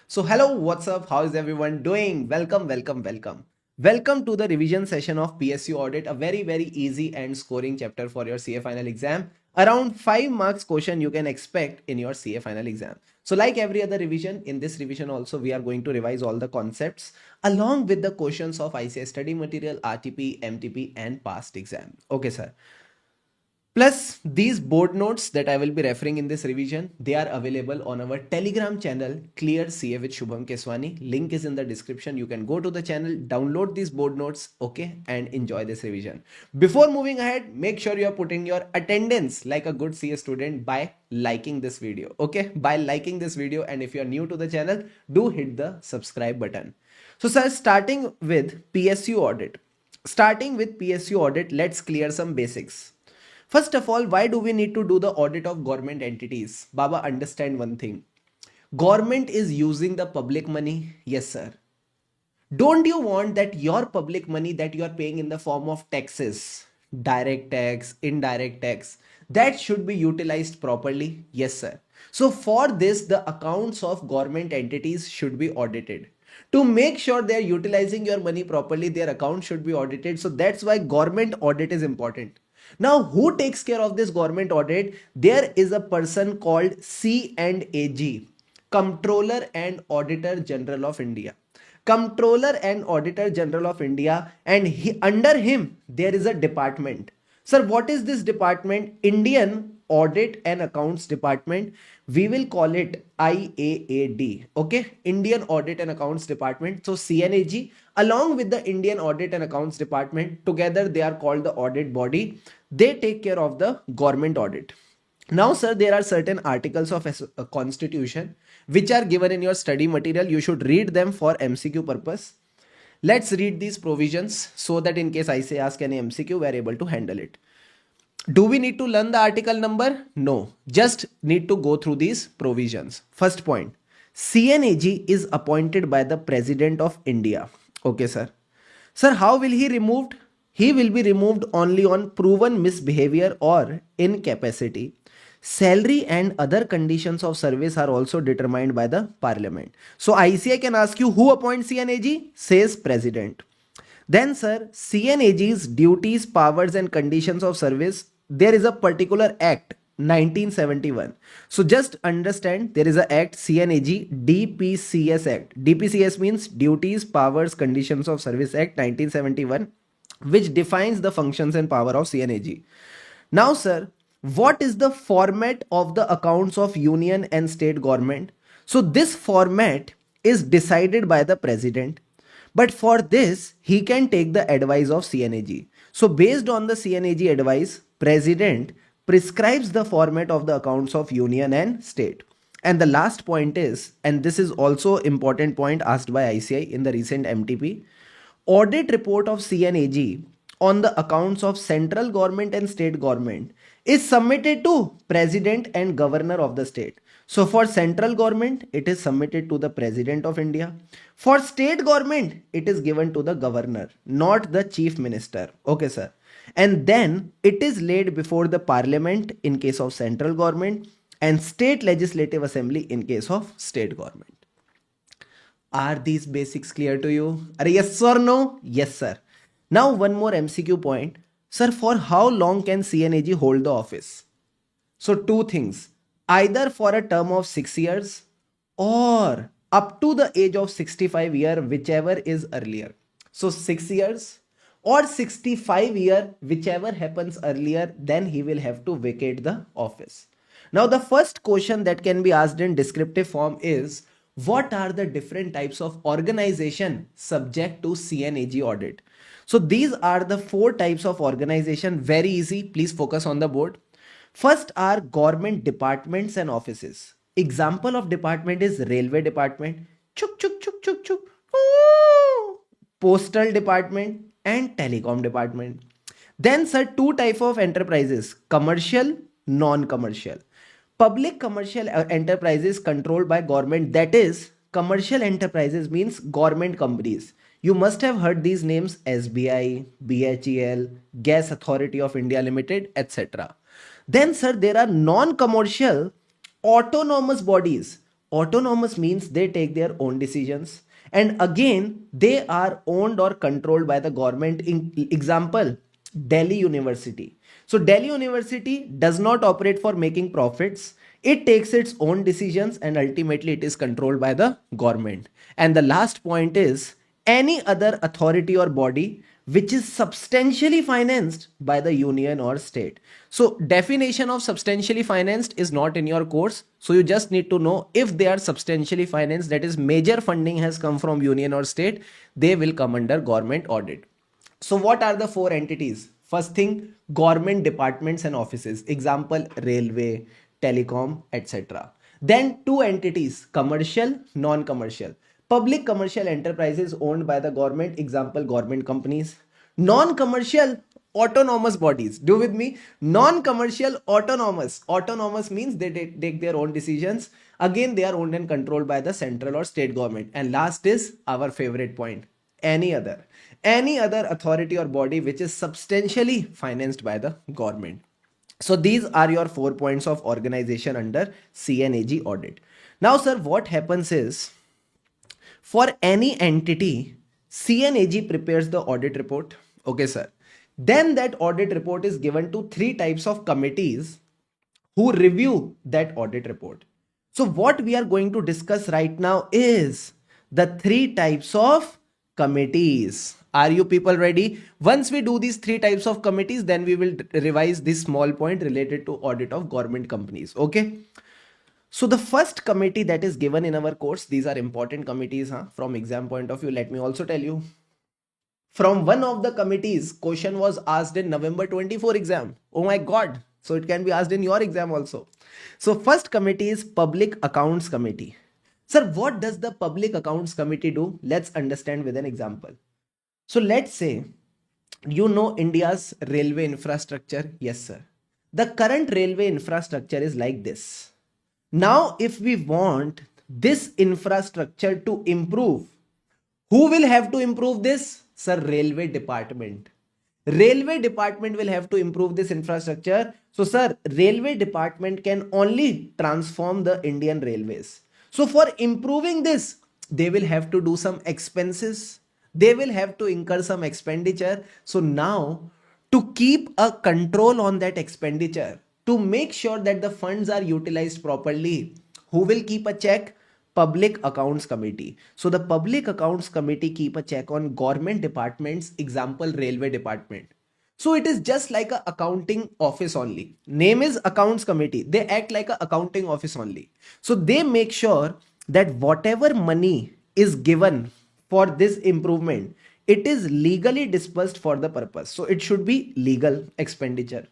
So hello, what's up? How is everyone doing? Welcome. Welcome to the revision session of PSU Audit, a very easy and scoring chapter for your CA final exam. Around 5 marks question you can expect in your CA final exam. So like every other revision, in this revision also we are going to revise all the concepts along with the questions of ICA study material, RTP, MTP and past exam. Okay, sir. Plus, these board notes that I will be referring in this revision, they are available on our Telegram channel, Clear CA with Shubham Keswani. Link is in the description. You can go to the channel, download these board notes, okay, and enjoy this revision. Before moving ahead, make sure you are putting your attendance like a good CA student by liking this video, okay? By liking this video, and if you are new to the channel, do hit the subscribe button. So, sir, starting with PSU audit. Starting with PSU audit, let's clear some basics. First of all, why do we need to do the audit of government entities? Baba, understand one thing. Government is using the public money. Yes, sir. Don't you want that your public money that you are paying in the form of taxes, direct tax, indirect tax, that should be utilized properly? Yes, sir. So for this, the accounts of government entities should be audited. To make sure they are utilizing your money properly, their account should be audited. So that's why government audit is important. Now, who takes care of this government audit? There is a person called C&AG, Comptroller and Auditor General of India. Comptroller and Auditor General of India, and under him there is a department. Sir, what is this department? Indian Audit and Accounts Department. We will call it IAAD. Okay, Indian Audit and Accounts Department. So CNAG along with the Indian Audit and Accounts Department, together they are called the audit body. They take care of the government audit. Now, sir, there are certain articles of a constitution which are given in your study material. You should read them for MCQ purpose. Let's read these provisions so that in case I say ask any MCQ, we are able to handle it. Do we need to learn the article number? No, just need to go through these provisions. First point, CNAG is appointed by the President of India. Okay, sir. Sir, how will he removed? He will be removed only on proven misbehavior or incapacity. Salary and other conditions of service are also determined by the parliament. So ICI can ask you who appoints CNAG? Says President. Then, sir, CNAG's duties, powers and conditions of service, there is a particular act 1971. So just understand there is a act CNAG DPCS Act. DPCS means Duties, Powers, Conditions of Service Act 1971, which defines the functions and power of CNAG. Now, sir, what is the format of the accounts of union and state government? So this format is decided by the president. But for this, he can take the advice of CNAG. So based on the CNAG advice, president prescribes the format of the accounts of union and state. And the last point is, and this is also important point asked by ICI in the recent MTP, audit report of CNAG on the accounts of central government and state government is submitted to president and governor of the state. So for central government, it is submitted to the president of India. For state government, it is given to the governor, not the chief minister. Okay, sir. And then it is laid before the parliament in case of central government and state legislative assembly in case of state government. Are these basics clear to you? Yes or no? Yes, sir. Now one more MCQ point. Sir, for how long can CNAG hold the office? So two things, either for a term of 6 years or up to the age of 65 year, whichever is earlier. So 6 years or 65 year, whichever happens earlier, then he will have to vacate the office. Now the first question that can be asked in descriptive form is, what are the different types of organization subject to CNAG audit? So these are the 4 types of organization. Very easy. Please focus on the board. First are government departments and offices. Example of department is railway department, chuk chuk chuk chuk chuk, ooh, postal department and telecom department. Then, sir, 2 type of enterprises, commercial, non-commercial. Public commercial enterprises controlled by government, that is commercial enterprises means government companies. You must have heard these names: SBI, BHEL, Gas Authority of India Limited, etc. Then, sir, there are non-commercial autonomous bodies. autonomous means they take their own decisions. And again, they are owned or controlled by the government. In example, Delhi University. So Delhi University does not operate for making profits. It takes its own decisions and ultimately it is controlled by the government. And the last point is any other authority or body which is substantially financed by the union or state. So definition of substantially financed is not in your course. So you just need to know if they are substantially financed, that is major funding has come from union or state, they will come under government audit. So what are the four entities? First thing, government departments and offices. Example, railway, telecom, etc. Then two entities, commercial, non-commercial. Public commercial enterprises owned by the government. Example, government companies. Non-commercial, autonomous bodies. Do with me. Non-commercial, autonomous. Autonomous means they take their own decisions. Again, they are owned and controlled by the central or state government. And last is our favorite point, any other authority or body which is substantially financed by the government. So these are your 4 points of organization under CNAG audit. Now sir, what happens is for any entity, CNAG prepares the audit report. Okay sir, then that audit report is given to 3 types of committees who review that audit report. So what we are going to discuss right now is the 3 types of committees. Are you people ready? Once we do these 3 types of committees, then we will revise this small point related to audit of government companies. Okay. So the first committee that is given in our course, these are important committees from exam point of view. Let me also tell you. From one of the committees, question was asked in November 24 exam. Oh my God. So it can be asked in your exam also. So first committee is Public Accounts Committee. Sir, what does the Public Accounts Committee do? Let's understand with an example. So let's say, you know India's railway infrastructure. Yes, sir. The current railway infrastructure is like this. Now, if we want this infrastructure to improve, who will have to improve this? Sir, Railway Department. Railway Department will have to improve this infrastructure. So, sir, Railway Department can only transform the Indian railways. So, for improving this, they will have to do some expenses. They will have to incur some expenditure. So, now to keep a control on that expenditure, to make sure that the funds are utilized properly, who will keep a check? Public Accounts Committee. So the Public Accounts Committee keep a check on government departments, example Railway Department. So it is just like a accounting office only. Name is Accounts Committee. They act like a accounting office only. So they make sure that whatever money is given for this improvement, it is legally disbursed for the purpose. So it should be legal expenditure.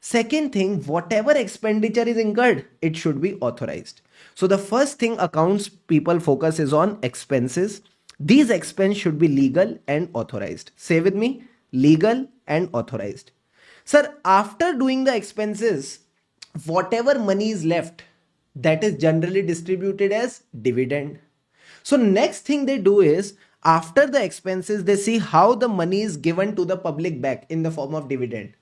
Second thing, whatever expenditure is incurred, it should be authorized. So the first thing accounts people focus is on expenses. These expenses should be legal and authorized. Say with me, legal and authorized. Sir, after doing the expenses, whatever money is left, that is generally distributed as dividend. So next thing they do is, after the expenses, they see how the money is given to the public back in the form of dividend.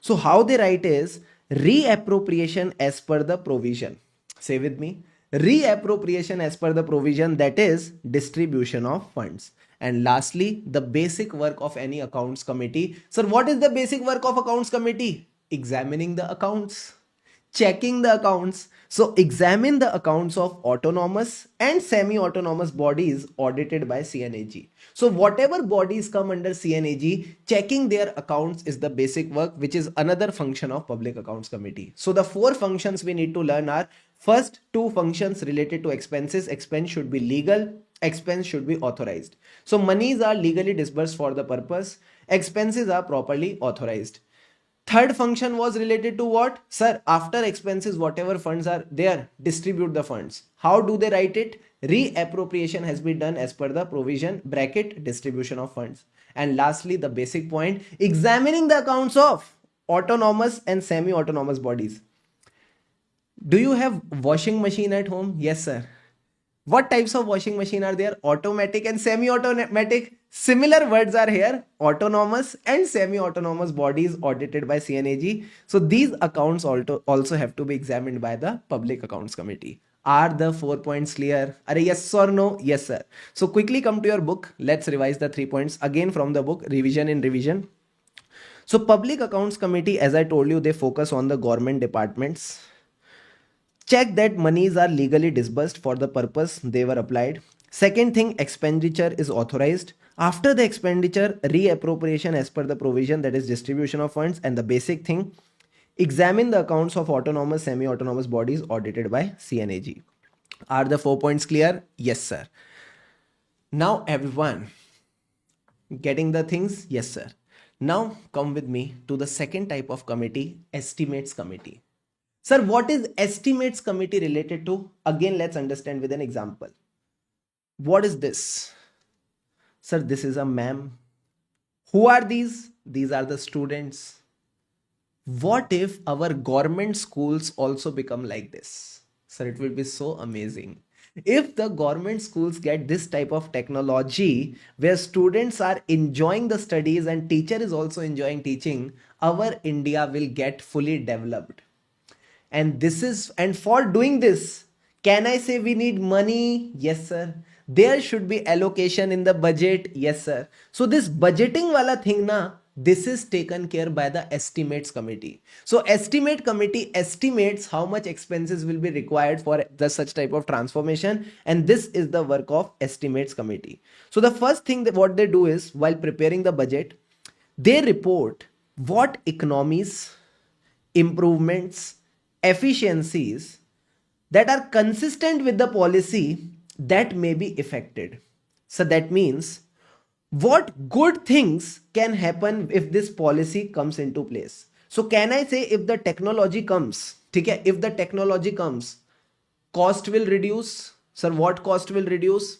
So how they write is reappropriation as per the provision. Say with me, reappropriation as per the provision, that is distribution of funds. And lastly, the basic work of any accounts committee. Sir, what is the basic work of accounts committee? Examining the accounts, checking the accounts. So examine the accounts of autonomous and semi-autonomous bodies audited by CNAG. So whatever bodies come under CNAG, checking their accounts is the basic work, which is another function of Public Accounts Committee. So the 4 functions we need to learn are, first 2 functions related to expenses. Expense should be legal, expense should be authorized. So monies are legally disbursed for the purpose, expenses are properly authorized. Third function was related to what? Sir, after expenses, whatever funds are there, distribute the funds. How do they write it? Reappropriation has been done as per the provision, bracket, distribution of funds. And lastly, the basic point, examining the accounts of autonomous and semi-autonomous bodies. Do you have washing machine at home? Yes, sir. What types of washing machine are there? Automatic and semi-automatic. Similar words are here, autonomous and semi-autonomous bodies audited by CNAG. So these accounts also have to be examined by the Public Accounts Committee. Are the 4 points clear? Are yes or no? Yes, sir. So quickly come to your book. Let's revise the 3 points again from the book, revision in revision. So Public Accounts Committee, as I told you, they focus on the government departments. Check that monies are legally disbursed for the purpose they were applied. Second thing, expenditure is authorized. After the expenditure, reappropriation as per the provision, that is distribution of funds. And the basic thing, examine the accounts of autonomous, semi-autonomous bodies audited by CNAG. Are the 4 points clear? Yes, sir. Now everyone getting the things? Yes, sir. Now come with me to the second type of committee, estimates committee. Sir, what is estimates committee related to? Again, let's understand with an example. What is this? Sir, this is a ma'am. Who are these? These are the students. What if our government schools also become like this? Sir, it will be so amazing. If the government schools get this type of technology where students are enjoying the studies and teacher is also enjoying teaching, our India will get fully developed. And this is, and for doing this, can I say we need money? Yes, sir. There should be allocation in the budget. Yes, sir. So this budgeting wala thing na, this is taken care by the estimates committee. So estimate committee estimates how much expenses will be required for the such type of transformation. And this is the work of estimates committee. So the first thing that what they do is, while preparing the budget, they report what economies, improvements, efficiencies that are consistent with the policy that may be affected. So that means what good things can happen if this policy comes into place. So can I say if the technology comes, okay, if the technology comes, cost will reduce. Sir, what cost will reduce?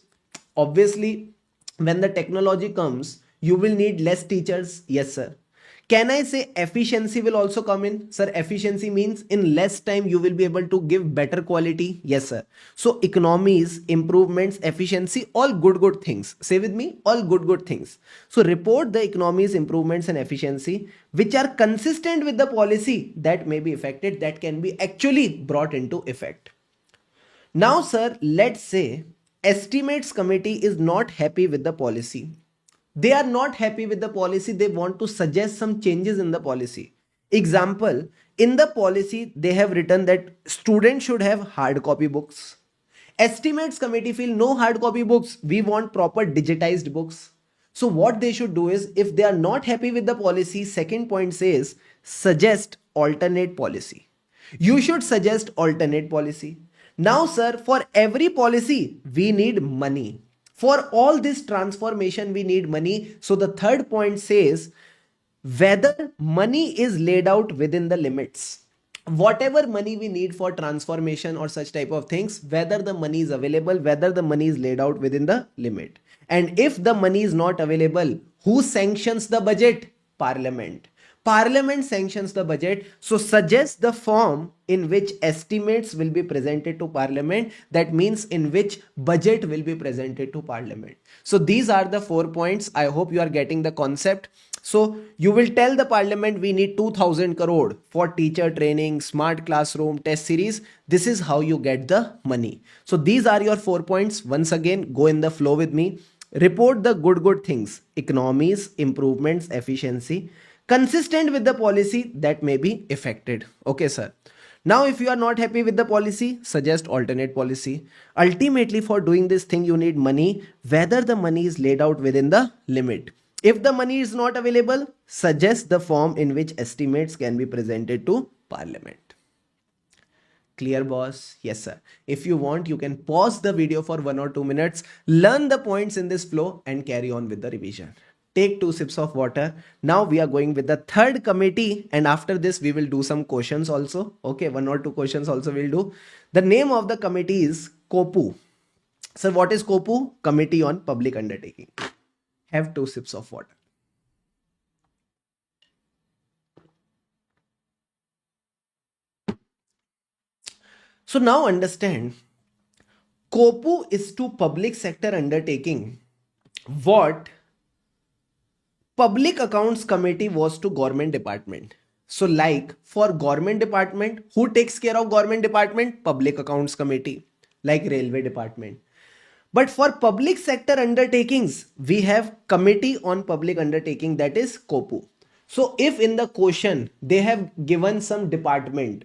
Obviously, when the technology comes, you will need less teachers. Yes, sir. Can I say efficiency will also come in? Sir, efficiency means in less time you will be able to give better quality. Yes, sir. So economies, improvements, efficiency, all good things. Say with me, all good things. So report the economies, improvements and efficiency which are consistent with the policy that may be affected, that can be actually brought into effect. Now, sir, let's say estimates committee is not happy with the policy. They are not happy with the policy. They want to suggest some changes in the policy. Example, in the policy, they have written that students should have hard copy books. Estimates committee feel no hard copy books. We want proper digitized books. So what they should do is, if they are not happy with the policy, second point says, suggest alternate policy. You should suggest alternate policy. Now, sir, for every policy, we need money. For all this transformation, we need money. So the third point says, whether money is laid out within the limits. Whatever money we need for transformation or such type of things, whether the money is available, whether the money is laid out within the limit. And if the money is not available, who sanctions the budget? Parliament. Parliament sanctions the budget. So suggest the form in which estimates will be presented to Parliament. That means in which budget will be presented to Parliament. So these are the 4 points. I hope you are getting the concept. So you will tell the Parliament we need 2000 crore for teacher training, smart classroom, test series. This is how you get the money. So these are your 4 points. Once again, go in the flow with me. Report the good things, economies, improvements, efficiency, consistent with the policy that may be affected. Okay, sir. Now, if you are not happy with the policy, suggest alternate policy. Ultimately, for doing this thing, you need money, whether the money is laid out within the limit. If the money is not available, suggest the form in which estimates can be presented to Parliament. Clear, boss? Yes, sir. If you want, you can pause the video for 1 or 2 minutes, learn the points in this flow and carry on with the revision. Take 2 sips of water. Now we are going with the third committee, and after this we will do some questions also. Okay, 1 or 2 questions also we'll do. The name of the committee is COPU. Sir, what is COPU? Committee on Public Undertaking. Have 2 sips of water. So now understand, COPU is to public sector undertaking what Public Accounts Committee was to government department. So like for government department, who takes care of government department? Public Accounts Committee. like railway department. But for public sector undertakings, we have Committee on Public Undertaking, that is COPU. So if in the question they have given some department,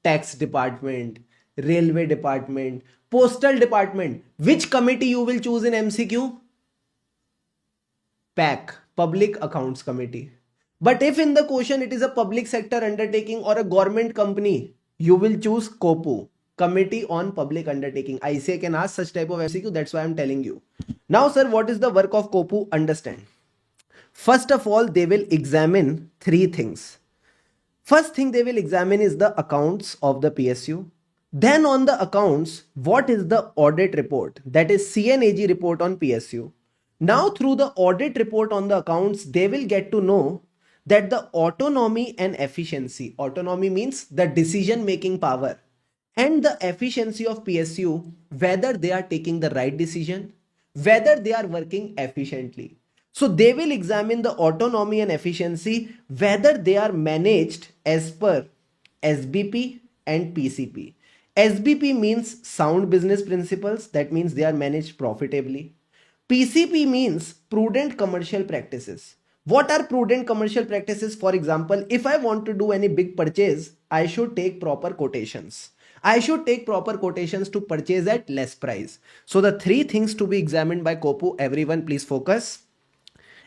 tax department, railway department, postal department, which committee you will choose in MCQ? PAC, Public Accounts Committee. But if in the question it is a public sector undertaking or a government company, you will choose COPU, Committee on Public Undertaking. ICA can ask such type of MCQ, that's why I'm telling you. Now, sir, what is the work of COPU? Understand. First of all, they will examine three things. First thing they will examine is the accounts of the PSU. Then on the accounts, what is the audit report? That is CNAG report on PSU. Now through the audit report on the accounts, they will get to know that the autonomy and efficiency. Autonomy means the decision making power, and the efficiency of PSU, whether they are taking the right decision, whether they are working efficiently. So they will examine the autonomy and efficiency, whether they are managed as per SBP and PCP. SBP means sound business principles, that means they are managed profitably. PCP means prudent commercial practices. What are prudent commercial practices? For example, if I want to do any big purchase, I should take proper quotations. I should take proper quotations to purchase at less price. So the three things to be examined by COPU, everyone please focus.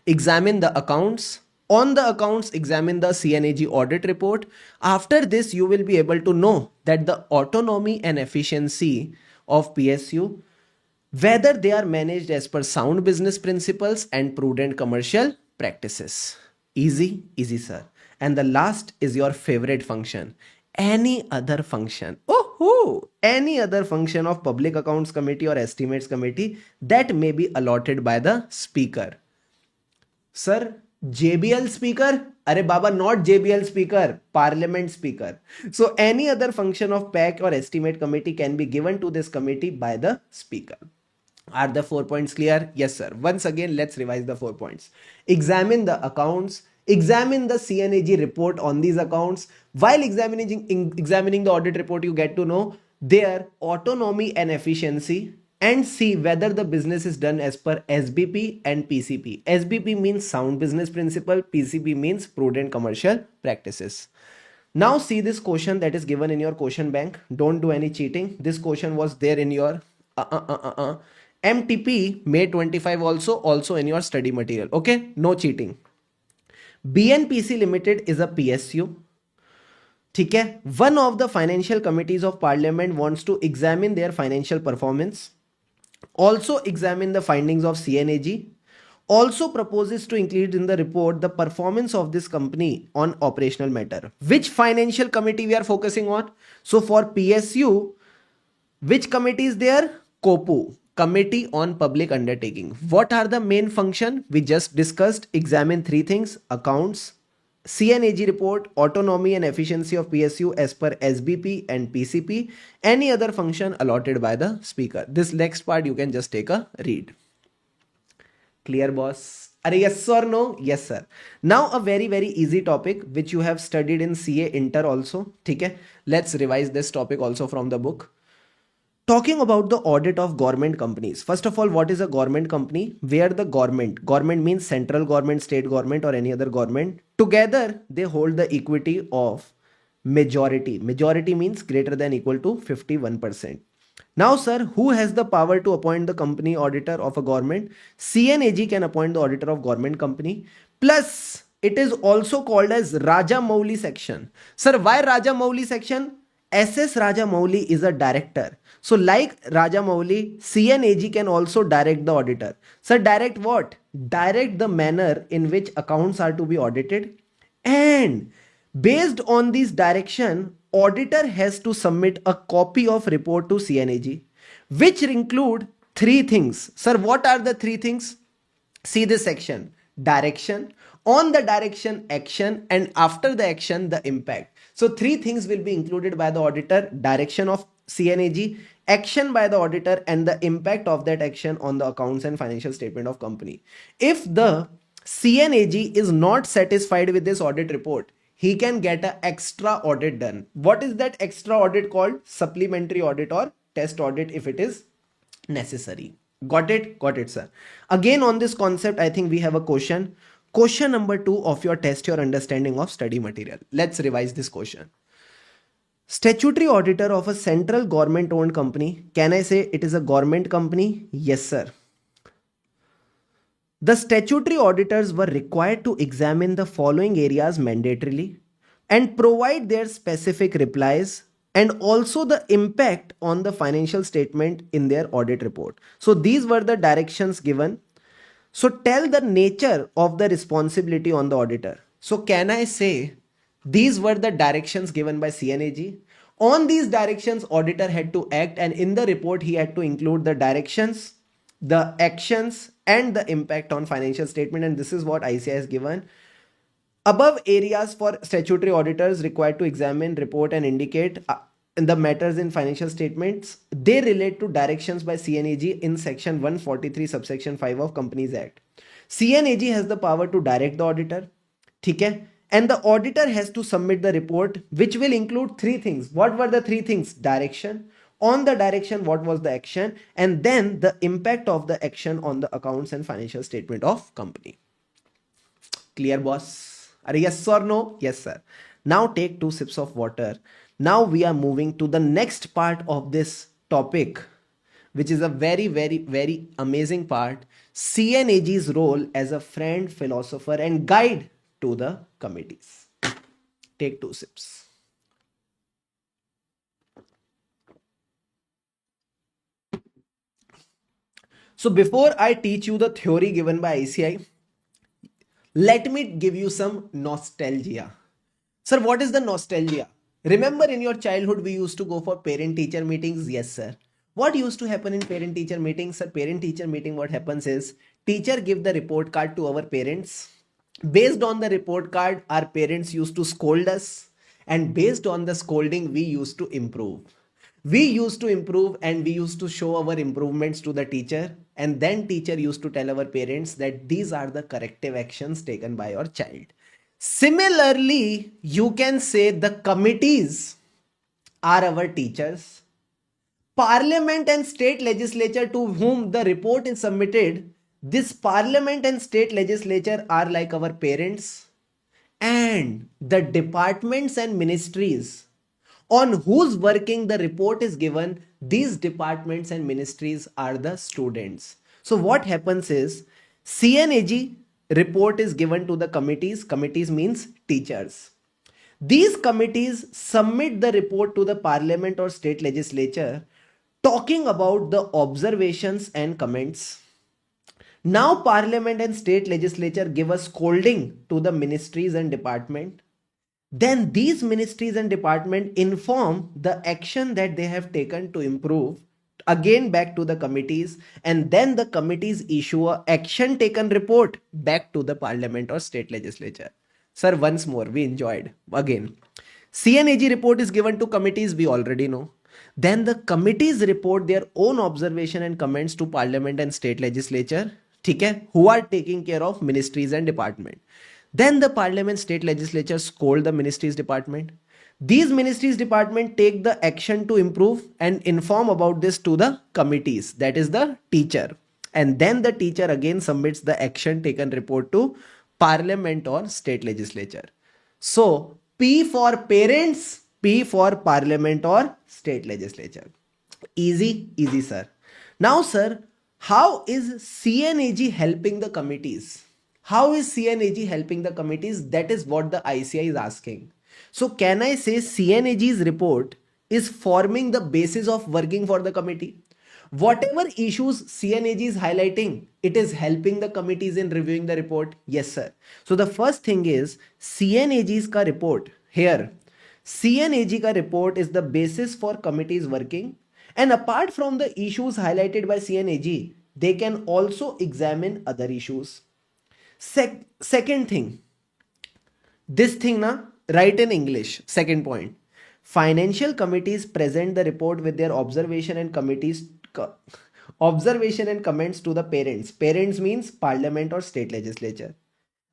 Examine the accounts. On the accounts, examine the CNAG audit report. After this, you will be able to know that the autonomy and efficiency of PSU, whether they are managed as per sound business principles and prudent commercial practices. Easy, easy, sir. And the last is your favorite function. Any other function. Oh, any other function of Public Accounts Committee or Estimates Committee that may be allotted by the speaker. Sir, JBL speaker? Arey Baba, not JBL speaker, Parliament speaker. So any other function of PAC or Estimate Committee can be given to this committee by the speaker. Are the 4 points clear? Yes, sir. Once again, let's revise the 4 points. Examine the accounts. Examine the CNAG report on these accounts. While examining the audit report, you get to know their autonomy and efficiency, and see whether the business is done as per SBP and PCP. SBP means sound business principle. PCP means prudent commercial practices. Now see this question that is given in your question bank. Don't do any cheating. This question was there in your MTP May 25 also in your study material. Okay, no cheating. BNPC Limited is a PSU. ठीक है, one of the financial committees of parliament wants to examine their financial performance, also examine the findings of CNAG, also proposes to include in the report the performance of this company on operational matter. Which financial committee we are focusing on? So for PSU, which committee is there? COPU, Committee on Public Undertaking. What are the main function? We just discussed. Examine three things: accounts, CNAG report, autonomy and efficiency of PSU as per SBP and PCP, any other function allotted by the speaker. This next part you can just take a read. Clear, boss? Are yes or no? Yes, sir. Now a very easy topic which you have studied in CA Inter also. Okay? Let's revise this topic also from the book. Talking about the audit of government companies. First of all, what is a government company? Where the government means central government, state government or any other government, together they hold the equity of majority. Majority means greater than equal to 51%. Now, sir, who has the power to appoint the company auditor of a government? CNAG can appoint the auditor of government company. Plus, it is also called as Rajamouli section. Sir, why Rajamouli section? SS Rajamouli is a director. So like Rajamouli, CNAG can also direct the auditor. Sir, direct what? Direct the manner in which accounts are to be audited. And based on this direction, auditor has to submit a copy of report to CNAG, which include three things. Sir, what are the three things? See this section: direction, on the direction, action, and after the action, the impact. So three things will be included by the auditor: direction of CNAG, action by the auditor, and the impact of that action on the accounts and financial statement of company. If the CNAG is not satisfied with this audit report, he can get an extra audit done. What is that extra audit called? Supplementary audit or test audit if it is necessary. Got it? Got it, sir. Again, on this concept, I think we have a question. Question number 2 of your test your understanding of study material. Let's revise this question. Statutory auditor of a central government owned company. Can I say it is a government company? Yes, sir. The statutory auditors were required to examine the following areas mandatorily and provide their specific replies and also the impact on the financial statement in their audit report. So these were the directions given. So tell the nature of the responsibility on the auditor. So can I say these were the directions given by CNAG? On these directions, auditor had to act, and in the report, he had to include the directions, the actions, and the impact on financial statement. And this is what ICI has given. Above areas for statutory auditors required to examine, report, and indicate the matters in financial statements, they relate to directions by CNAG in section 143 subsection 5 of Companies Act. CNAG has the power to direct the auditor, okay? And the auditor has to submit the report, which will include 3 things. What were the 3 things? Direction. On the direction, what was the action? And then the impact of the action on the accounts and financial statement of company. Clear, boss? Are yes or no? Yes, sir. Now take 2 sips of water. Now we are moving to the next part of this topic, which is a very, very, very amazing part. CNAG's role as a friend, philosopher, and guide to the committees. Take 2 sips. So before I teach you the theory given by ICI, let me give you some nostalgia. Sir, what is the nostalgia? Remember in your childhood, we used to go for parent-teacher meetings? Yes, sir. What used to happen in parent-teacher meetings? Sir, parent-teacher meeting, what happens is, teacher give the report card to our parents. Based on the report card, our parents used to scold us. And based on the scolding, we used to improve. We used to improve and we used to show our improvements to the teacher. And then teacher used to tell our parents that these are the corrective actions taken by your child. Similarly, you can say the committees are our teachers. Parliament and state legislature to whom the report is submitted, this parliament and state legislature are like our parents. And the departments and ministries on whose working the report is given, these departments and ministries are the students. So what happens is, CNAG report is given to the committees. Committees means teachers. These committees submit the report to the parliament or state legislature talking about the observations and comments. Now parliament and state legislature give a scolding to the ministries and department. Then these ministries and department inform the action that they have taken to improve, again back to the committees, and then the committees issue a action taken report back to the parliament or state legislature. Sir, once more, we enjoyed. Again, CNAG report is given to committees, we already know. Then the committees report their own observation and comments to parliament and state legislature, okay, who are taking care of ministries and department. Then the parliament, state legislature scold the ministries department. These ministries department take the action to improve and inform about this to the committees, that is the teacher. And then the teacher again submits the action taken report to parliament or state legislature. So P for parents, P for parliament or state legislature. Easy, easy, sir. Now, sir, how is CNAG helping the committees? How is CNAG helping the committees? That is what the ICI is asking. So can I say CNAG's report is forming the basis of working for the committee? Whatever issues CNAG is highlighting, it is helping the committees in reviewing the report. Yes, sir. So the first thing is CNAG's ka report here. CNAG ka report is the basis for committees working. And apart from the issues highlighted by CNAG, they can also examine other issues. Second thing, this thing na, write in English. Second point, financial committees present the report with their observation and comments to the parents. Parents means parliament or state legislature.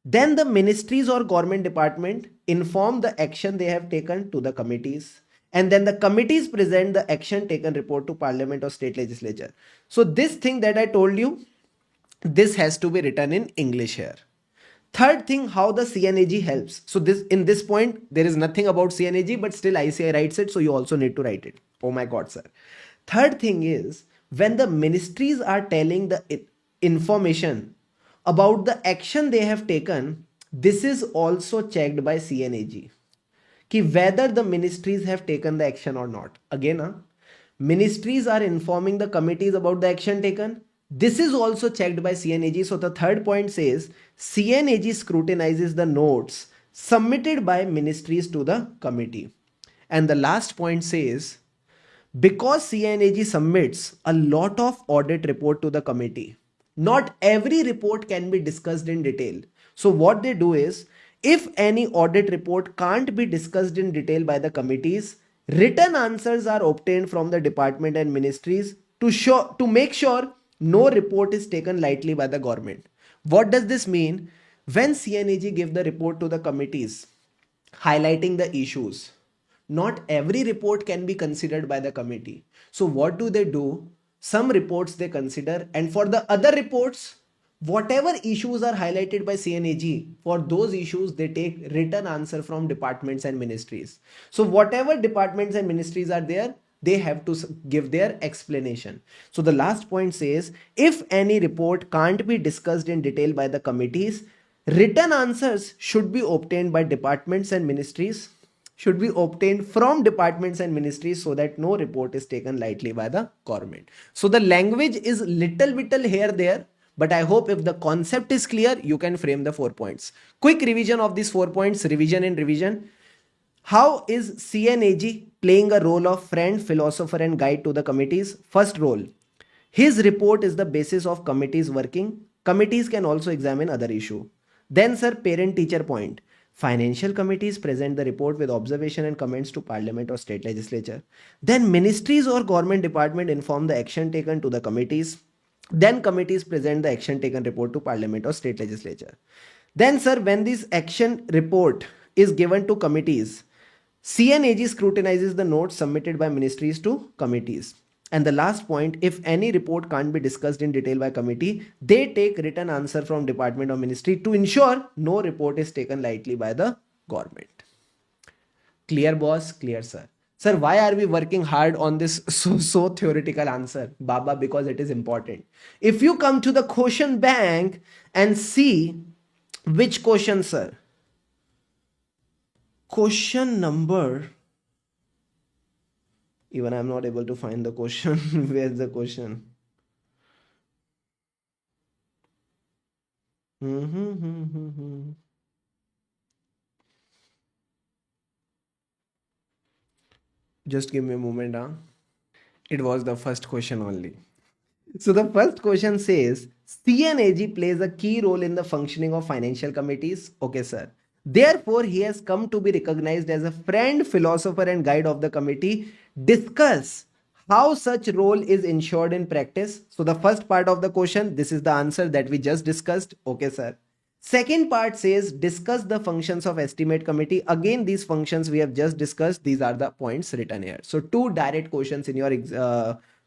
Then the ministries or government department inform the action they have taken to the committees. And then the committees present the action taken report to parliament or state legislature. So this thing that I told you, this has to be written in English here. Third thing, how the CNAG helps. So this, in this point, there is nothing about CNAG, but still ICI writes it, so you also need to write it. Oh my God, sir. Third thing is, when the ministries are telling the information about the action they have taken, this is also checked by CNAG. Ki whether the ministries have taken the action or not. Again, ministries are informing the committees about the action taken. This is also checked by CNAG. So the third point says CNAG scrutinizes the notes submitted by ministries to the committee. And the last point says, because CNAG submits a lot of audit report to the committee, not every report can be discussed in detail. So what they do is, if any audit report can't be discussed in detail by the committees, written answers are obtained from the department and ministries to make sure no report is taken lightly by the government. What does this mean? When CNAG give the report to the committees highlighting the issues, not every report can be considered by the committee. So what do? Some reports they consider, and for the other reports, whatever issues are highlighted by CNAG, for those issues they take written answer from departments and ministries. So whatever departments and ministries are there, they have to give their explanation. So the last point says, if any report can't be discussed in detail by the committees, written answers should be obtained by departments and ministries, should be obtained from departments and ministries, so that no report is taken lightly by the government. So the language is little here there, but I hope if the concept is clear, you can frame the 4 points. Quick revision of these 4 points, revision in revision. How is CNAG playing a role of friend, philosopher and guide to the committees? First role, his report is the basis of committees working. Committees can also examine other issue. Then sir, parent teacher point. Financial committees present the report with observation and comments to parliament or state legislature. Then ministries or government department inform the action taken to the committees. Then committees present the action taken report to parliament or state legislature. Then sir, when this action report is given to committees, CNAG scrutinizes the notes submitted by ministries to committees. And the last point, if any report can't be discussed in detail by committee, they take written answer from department or ministry to ensure no report is taken lightly by the government. Clear, boss? Clear, sir. Sir, why are we working hard on this so theoretical answer? Baba, because it is important. If you come to the question bank and see which question, sir? Question number, even I'm not able to find the question. Where's the question? Just give me a moment. It was the first question only. So the first question says, CNAG plays a key role in the functioning of financial committees. Okay, sir. Therefore, he has come to be recognized as a friend, philosopher and guide of the committee. Discuss how such role is ensured in practice. So the first part of the question, this is the answer that we just discussed. Okay, sir. Second part says, discuss the functions of estimate committee. Again, these functions we have just discussed. These are the points written here. So two direct questions in your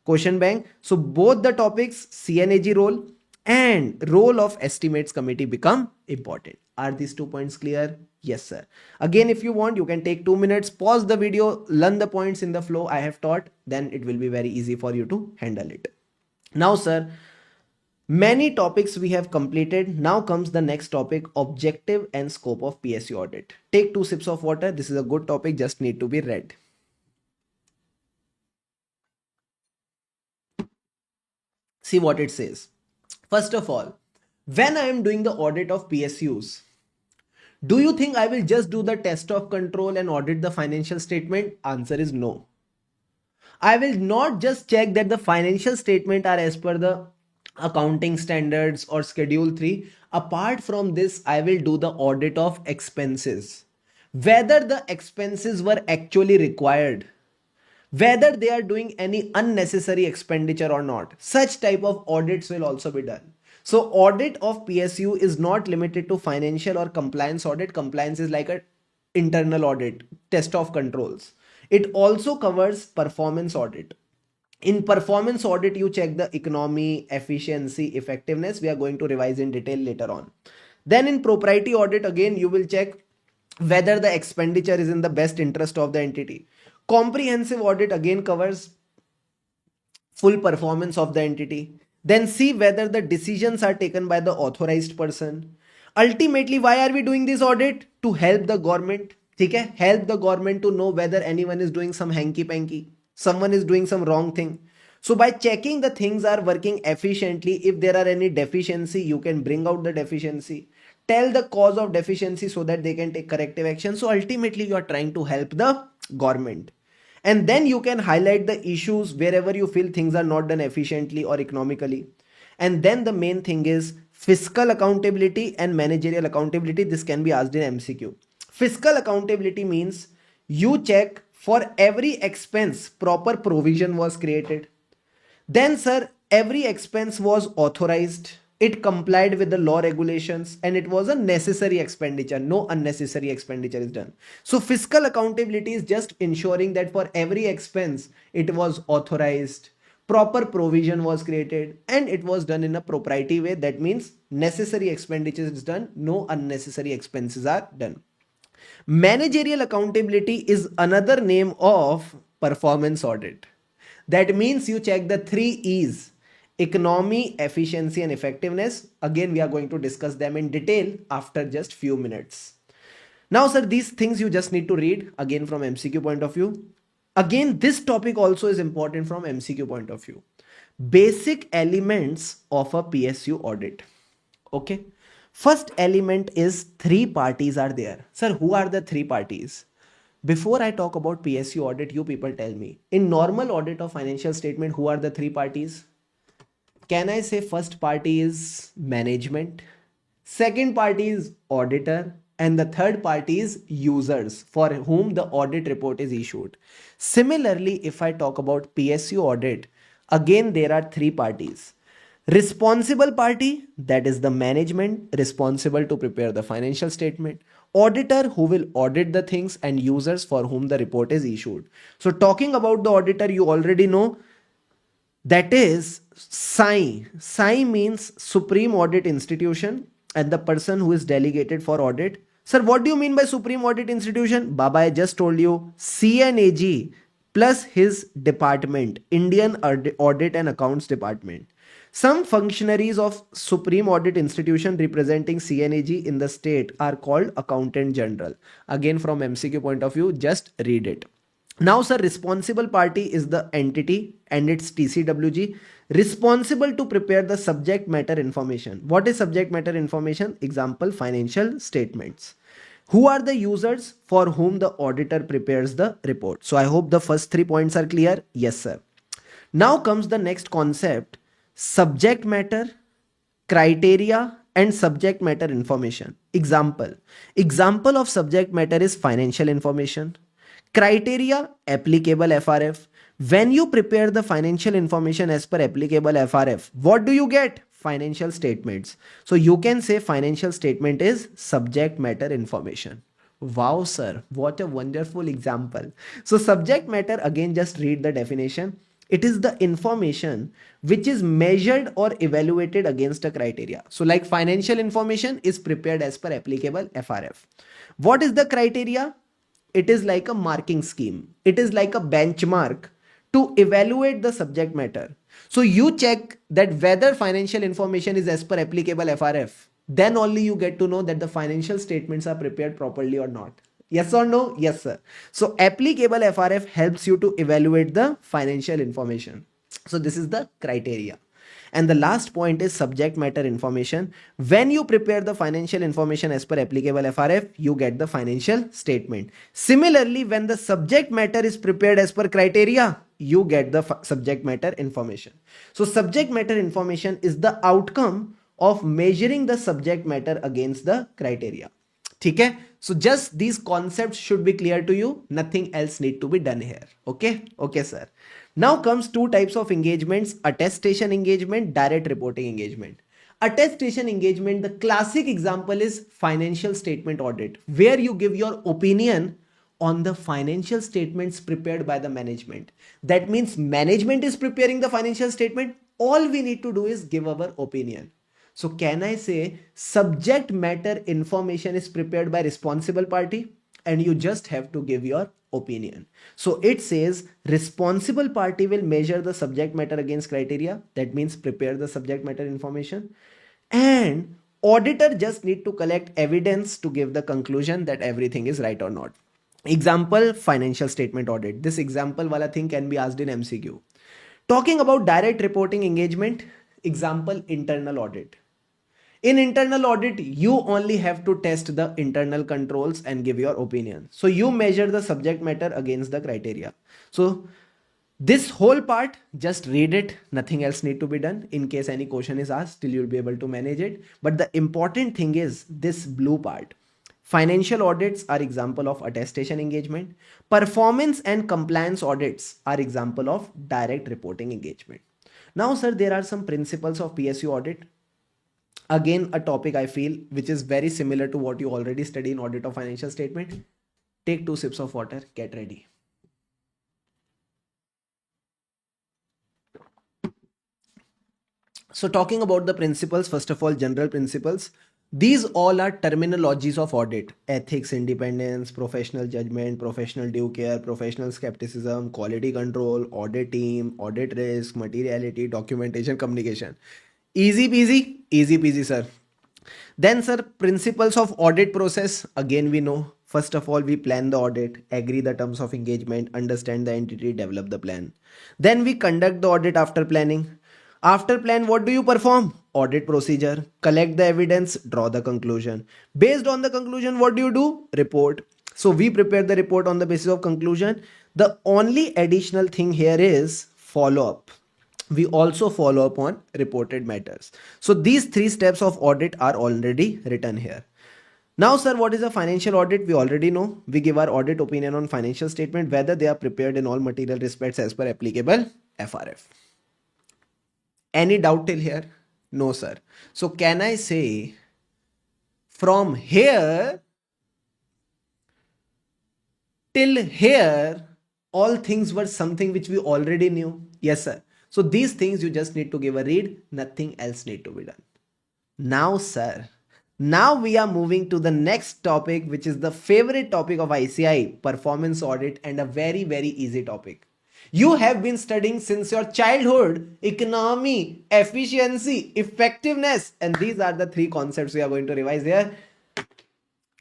question bank. So both the topics, CNAG role and role of estimates committee, become important. Are these 2 points clear? Yes, sir. Again, if you want, you can take 2 minutes, pause the video, learn the points in the flow I have taught. Then it will be very easy for you to handle it. Now, sir, many topics we have completed. Now comes the next topic, objective and scope of PSU audit. Take 2 sips of water. This is a good topic, just need to be read. See what it says. First of all, when I am doing the audit of PSUs, do you think I will just do the test of control and audit the financial statement? Answer is no. I will not just check that the financial statement are as per the accounting standards or schedule 3. Apart from this, I will do the audit of expenses. Whether the expenses were actually required, whether they are doing any unnecessary expenditure or not. Such type of audits will also be done. So audit of PSU is not limited to financial or compliance audit. Compliance is like an internal audit, test of controls. It also covers performance audit. In performance audit, you check the economy, efficiency, effectiveness. We are going to revise in detail later on. Then in propriety audit, again, you will check whether the expenditure is in the best interest of the entity. Comprehensive audit again covers full performance of the entity. Then see whether the decisions are taken by the authorized person. Ultimately, why are we doing this audit? To help the government. ठीक है? Help the government to know whether anyone is doing some hanky panky, someone is doing some wrong thing. So by checking the things are working efficiently, if there are any deficiency, you can bring out the deficiency, tell the cause of deficiency so that they can take corrective action. So ultimately you are trying to help the government. And then you can highlight the issues wherever you feel things are not done efficiently or economically. And then the main thing is fiscal accountability and managerial accountability. This can be asked in MCQ. Fiscal accountability means you check for every expense proper provision was created. Then sir, every expense was authorized, it complied with the law regulations, and it was a necessary expenditure. No unnecessary expenditure is done. So fiscal accountability is just ensuring that for every expense it was authorized, proper provision was created, and it was done in a propriety way. That means necessary expenditure is done, no unnecessary expenses are done. Managerial accountability is another name of performance audit. That means you check the 3 E's: economy, efficiency, and effectiveness. Again, we are going to discuss them in detail after just few minutes. Now, sir, these things you just need to read again from MCQ point of view. Again, this topic also is important from MCQ point of view. Basic elements of a PSU audit. Okay. First element is 3 parties are there. Sir, who are the 3 parties? Before I talk about PSU audit, you people tell me, in normal audit of financial statement, who are the 3 parties? Can I say first party is management, second party is auditor, and the third party is users for whom the audit report is issued. Similarly, if I talk about PSU audit, again there are 3 parties. Responsible party, that is the management responsible to prepare the financial statement, auditor who will audit the things, and users for whom the report is issued. So talking about the auditor, you already know that is SAI. SAI means Supreme Audit Institution, and the person who is delegated for audit. Sir, what do you mean by Supreme Audit Institution? Baba, I just told you, CNAG plus his department, Indian Audit and Accounts Department. Some functionaries of Supreme Audit Institution representing CNAG in the state are called Accountant General. Again, from MCQ point of view, just read it. Now, sir, responsible party is the entity and its TCWG responsible to prepare the subject matter information. What is subject matter information? Example, financial statements. Who are the users? For whom the auditor prepares the report. So I hope the first 3 points are clear. Yes, sir. Now comes the next concept: subject matter, criteria, and subject matter information. Example of subject matter is financial information. Criteria, applicable FRF. When you prepare the financial information as per applicable FRF, what do you get? Financial statements. So you can say financial statement is subject matter information. Wow, sir, what a wonderful example. So subject matter, again, just read the definition. It is the information which is measured or evaluated against a criteria. So like financial information is prepared as per applicable FRF. What is the criteria? It is like a marking scheme. It is like a benchmark to evaluate the subject matter. So you check that whether financial information is as per applicable FRF. Then only you get to know that the financial statements are prepared properly or not. Yes or no? Yes, sir. So applicable FRF helps you to evaluate the financial information. So this is the criteria. And the last point is subject matter information. When you prepare the financial information as per applicable FRF, you get the financial statement. Similarly, when the subject matter is prepared as per criteria, you get the subject matter information. So subject matter information is the outcome of measuring the subject matter against the criteria. Okay? So just these concepts should be clear to you. Nothing else need to be done here. Okay? Okay, sir. Now comes 2 types of engagements: attestation engagement, direct reporting engagement. Attestation engagement, the classic example is financial statement audit, where you give your opinion on the financial statements prepared by the management. That means management is preparing the financial statement. All we need to do is give our opinion. So can I say subject matter information is prepared by responsible party and you just have to give your opinion. So it says responsible party will measure the subject matter against criteria. That means prepare the subject matter information, and auditor just need to collect evidence to give the conclusion that everything is right or not. Example, financial statement audit. This example wala thing can be asked in MCQ. Talking about direct reporting engagement, example, internal audit. In internal audit, you only have to test the internal controls and give your opinion. So you measure the subject matter against the criteria. So this whole part, just read it. Nothing else need to be done. In case any question is asked, still you'll be able to manage it. But the important thing is this blue part. Financial audits are example of attestation engagement. Performance and compliance audits are example of direct reporting engagement. Now, sir, there are some principles of PSU audit. Again, a topic I feel which is very similar to what you already study in audit of financial statement. Take 2 sips of water, get ready. So talking about the principles, first of all, general principles. These all are terminologies of audit: ethics, independence, professional judgment, professional due care, professional skepticism, quality control, audit team, audit risk, materiality, documentation, communication. Easy peasy, sir. Then, sir, principles of audit process. Again, we know. First of all, we plan the audit, agree the terms of engagement, understand the entity, develop the plan. Then we conduct the audit after planning. After plan, what do you perform? Audit procedure. Collect the evidence, draw the conclusion. Based on the conclusion, what do you do? Report. So we prepare the report on the basis of conclusion. The only additional thing here is follow up. We also follow up on reported matters. So these 3 steps of audit are already written here. Now, sir, what is a financial audit? We already know. We give our audit opinion on financial statement, whether they are prepared in all material respects as per applicable FRF. Any doubt till here? No, sir. So can I say from here till here, all things were something which we already knew? Yes, sir. So these things you just need to give a read. Nothing else need to be done. Now, sir, now we are moving to the next topic, which is the favorite topic of ICI, performance audit, and a very, very easy topic. You have been studying since your childhood: economy, efficiency, effectiveness, and these are the 3 concepts we are going to revise here.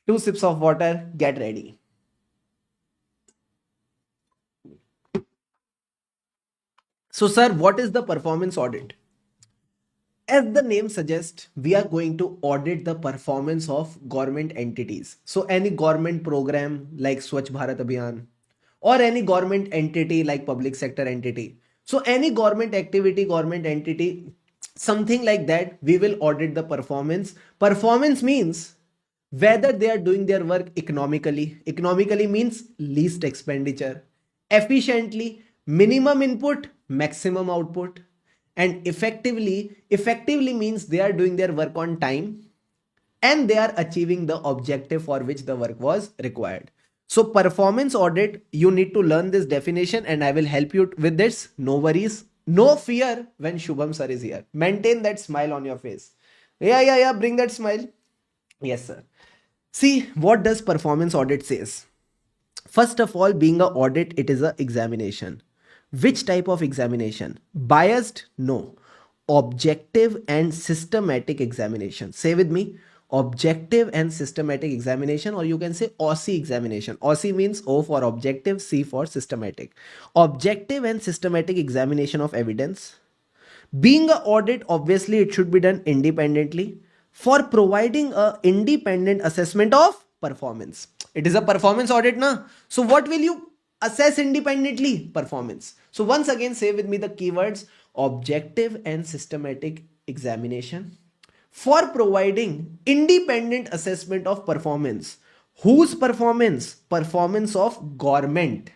2 sips of water, get ready. So, sir, what is the performance audit? As the name suggests, we are going to audit the performance of government entities. So any government program like Swachh Bharat Abhiyan, or any government entity like public sector entity. So any government activity, government entity, something like that, we will audit the performance. Performance means whether they are doing their work economically. Economically means least expenditure. Efficiently, minimum input, maximum output. And effectively means they are doing their work on time and they are achieving the objective for which the work was required. So performance audit, you need to learn this definition and I will help you with this. No worries, no fear when Shubham sir is here. Maintain that smile on your face. Yeah, bring that smile. Yes, sir. See, what does performance audit says? First of all, being an audit, it is an examination. Which type of examination? Biased? No. Objective and systematic examination. Say with me, objective and systematic examination, or you can say OSSI examination. OSSI means O for objective, C for systematic. Objective and systematic examination of evidence. Being an audit, obviously it should be done independently for providing a independent assessment of performance. It is a performance audit, na? So what will you assess independently? Performance. So once again, say with me the keywords: objective and systematic examination for providing independent assessment of performance. Whose performance? Performance of government.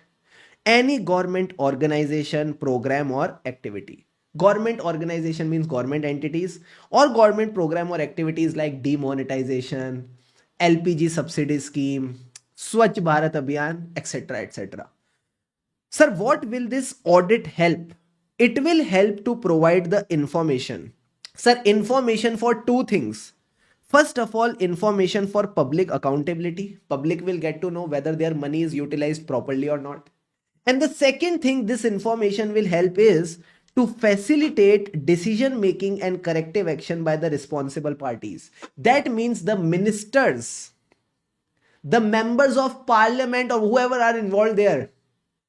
Any government organization, program or activity. Government organization means government entities, or government program or activities like demonetization, LPG subsidy scheme, Swachh Bharat Abhiyan, etc. etc. Sir, what will this audit help? It will help to provide the information. Sir, information for two things. First of all, information for public accountability. Public will get to know whether their money is utilized properly or not. And the second thing this information will help is to facilitate decision making and corrective action by the responsible parties. That means the ministers, the members of parliament, or whoever are involved there,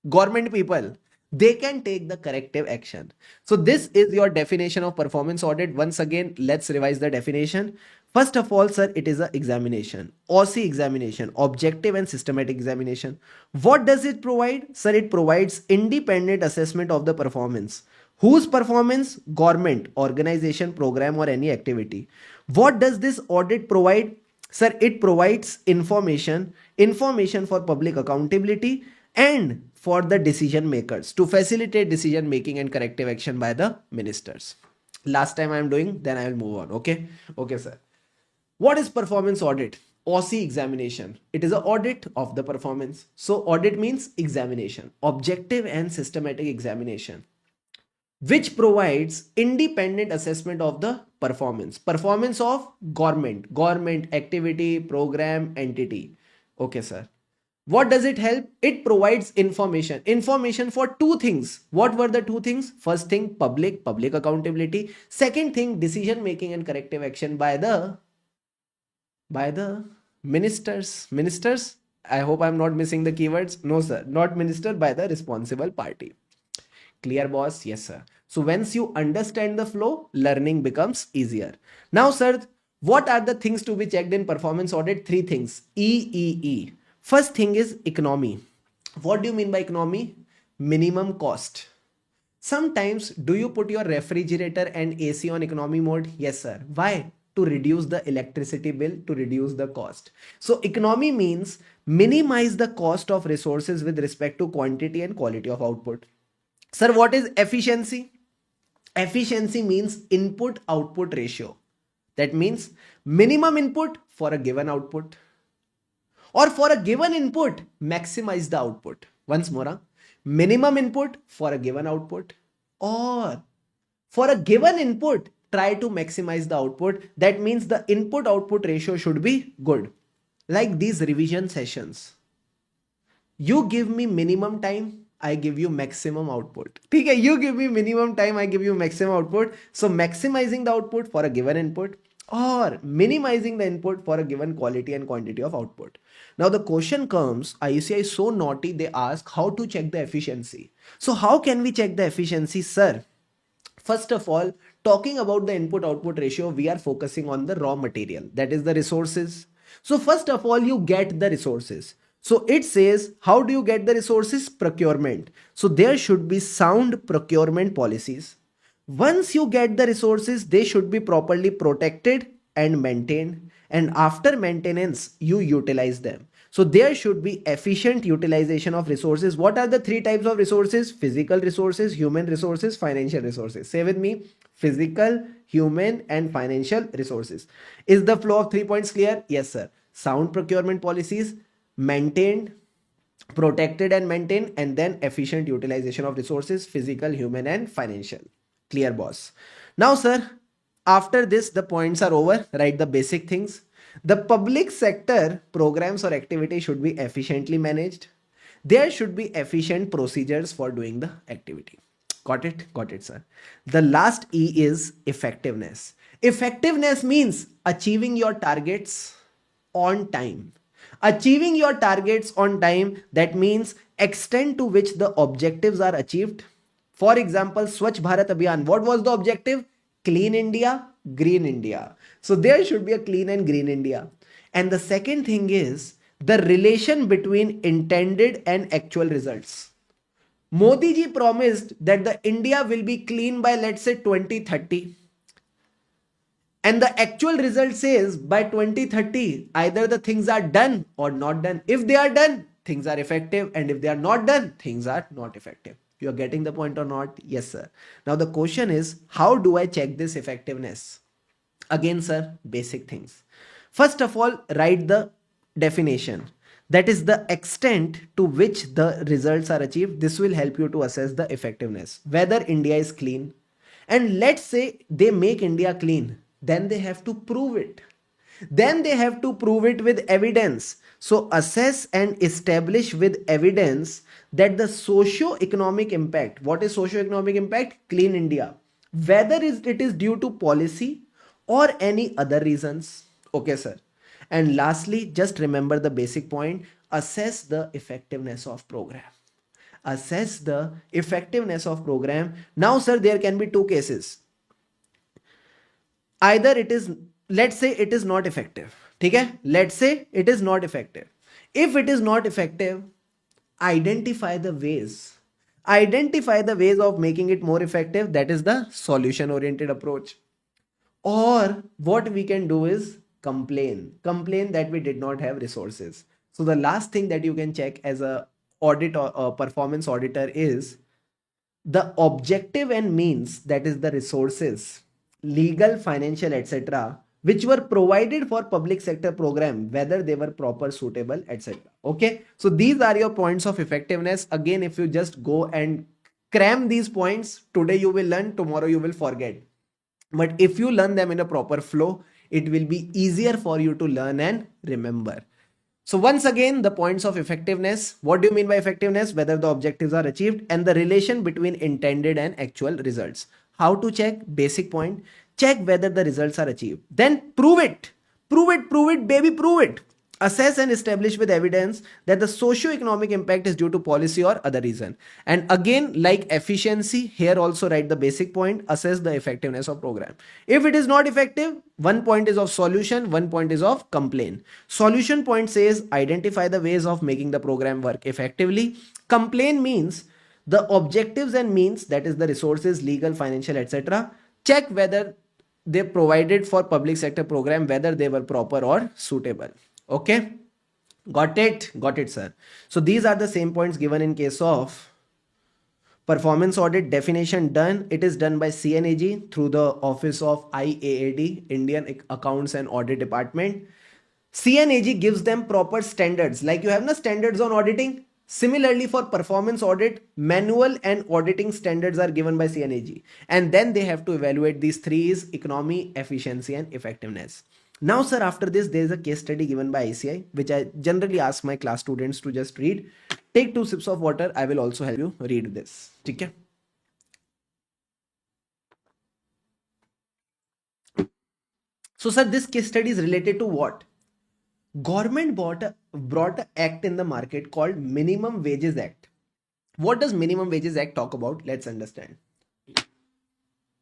government people, they can take the corrective action. So this is your definition of performance audit. Once again, let's revise the definition. First of all, sir, it is a examination, OC examination, objective and systematic examination. What does it provide? Sir, it provides independent assessment of the performance. Whose performance? Government, organization, program, or any activity. What does this audit provide? Sir, it provides information for public accountability and for the decision makers to facilitate decision making and corrective action by the ministers. Last time I am doing, then I will move on. Okay, sir. What is performance audit? OC examination. It is an audit of the performance. So audit means examination, objective and systematic examination, which provides independent assessment of the performance of government activity, program, entity. Okay, sir. What does it help? It provides information for two things. What were the two things? First thing, public accountability. Second thing, decision making and corrective action by the ministers. I hope I'm not missing the keywords. No, sir, not minister, by the responsible party. Clear, boss? Yes, sir. So once you understand the flow, learning becomes easier. Now, sir, what are the things to be checked in performance audit? Three things. E. First thing is economy. What do you mean by economy? Minimum cost. Sometimes, do you put your refrigerator and AC on economy mode? Yes, sir. Why? To reduce the electricity bill, to reduce the cost. So economy means minimize the cost of resources with respect to quantity and quality of output. Sir, what is efficiency? Efficiency means input output ratio. That means minimum input for a given output, or for a given input, maximize the output. Once more, minimum input for a given output, or for a given input, try to maximize the output. That means the input output ratio should be good. Like these revision sessions, you give me minimum time, I give you maximum output. Okay, you give me minimum time, I give you maximum output. So maximizing the output for a given input, or minimizing the input for a given quality and quantity of output. Now the question comes, IUCI is so naughty, they ask how to check the efficiency. So how can we check the efficiency, sir? First of all, talking about the input output ratio, we are focusing on the raw material, that is the resources. So first of all, you get the resources. So it says, how do you get the resources? Procurement. So there should be sound procurement policies. Once you get the resources, they should be properly protected and maintained. And after maintenance, you utilize them. So there should be efficient utilization of resources. What are the three types of resources? Physical resources, human resources, financial resources. Say with me, physical, human, and financial resources. Is the flow of 3 points clear? Yes, sir. Sound procurement policies, maintained, protected and maintained, and then efficient utilization of resources, physical, human, and financial. Clear, boss? Now, sir, after this, the points are over. Write the basic things. The public sector programs or activity should be efficiently managed. There should be efficient procedures for doing the activity. Got it? Got it, sir. The last E is effectiveness. Effectiveness means achieving your targets on time. Achieving your targets on time, that means extent to which the objectives are achieved. For example, Swachh Bharat Abhiyan, what was the objective? Clean India, Green India. So there should be a clean and green India. And the second thing is the relation between intended and actual results. Modi ji promised that the India will be clean by, let's say, 2030. And the actual result says by 2030, either the things are done or not done. If they are done, things are effective. And if they are not done, things are not effective. You are getting the point or not? Yes, sir. Now the question is, how do I check this effectiveness? Again, sir, basic things. First of all, write the definition. That is the extent to which the results are achieved. This will help you to assess the effectiveness, whether India is clean. And let's say they make India clean, then they have to prove it. Then they have to prove it with evidence. So assess and establish with evidence that the socio-economic impact, what is socio-economic impact? Clean India. Whether it is due to policy or any other reasons. Okay, sir. And lastly, just remember the basic point, assess the effectiveness of program. Assess the effectiveness of program. Now, sir, there can be two cases. Either it is, let's say it is not effective. Okay, let's say it is not effective. If it is not effective, identify the ways, identify the ways of making it more effective. That is the solution oriented approach. Or what we can do is complain that we did not have resources. So the last thing that you can check as a audit or a performance auditor is the objective and means, that is the resources, legal, financial, etc., which were provided for public sector program, whether they were proper, suitable, etc. Okay, so these are your points of effectiveness. Again, if you just go and cram these points, today you will learn, tomorrow you will forget. But if you learn them in a proper flow, it will be easier for you to learn and remember. So once again, the points of effectiveness. What do you mean by effectiveness? Whether the objectives are achieved and the relation between intended and actual results. How to check? Basic point. Check whether the results are achieved. Then prove it. Prove it, baby, prove it. Assess and establish with evidence that the socio-economic impact is due to policy or other reason. And again, like efficiency, here also write the basic point, assess the effectiveness of program. If it is not effective, one point is of solution, one point is of complaint. Solution point says identify the ways of making the program work effectively. Complaint means the objectives and means, that is the resources, legal, financial, etc. Check whether they provided for public sector program, whether they were proper or suitable. Okay, got it, sir. So these are the same points given in case of performance audit. Definition done. It is done by CNAG through the office of IAAD, Indian Accounts and Audit Department. CNAG gives them proper standards, like you have no standards on auditing. Similarly, for performance audit, manual and auditing standards are given by CNAG, and then they have to evaluate these three: is economy, efficiency, and effectiveness. Now, sir, after this, there is a case study given by ICI, which I generally ask my class students to just read. Take 2 sips of water. I will also help you read this. Okay? So, sir, this case study is related to what? Government brought an act in the market called Minimum Wages Act. What does Minimum Wages Act talk about? Let's understand.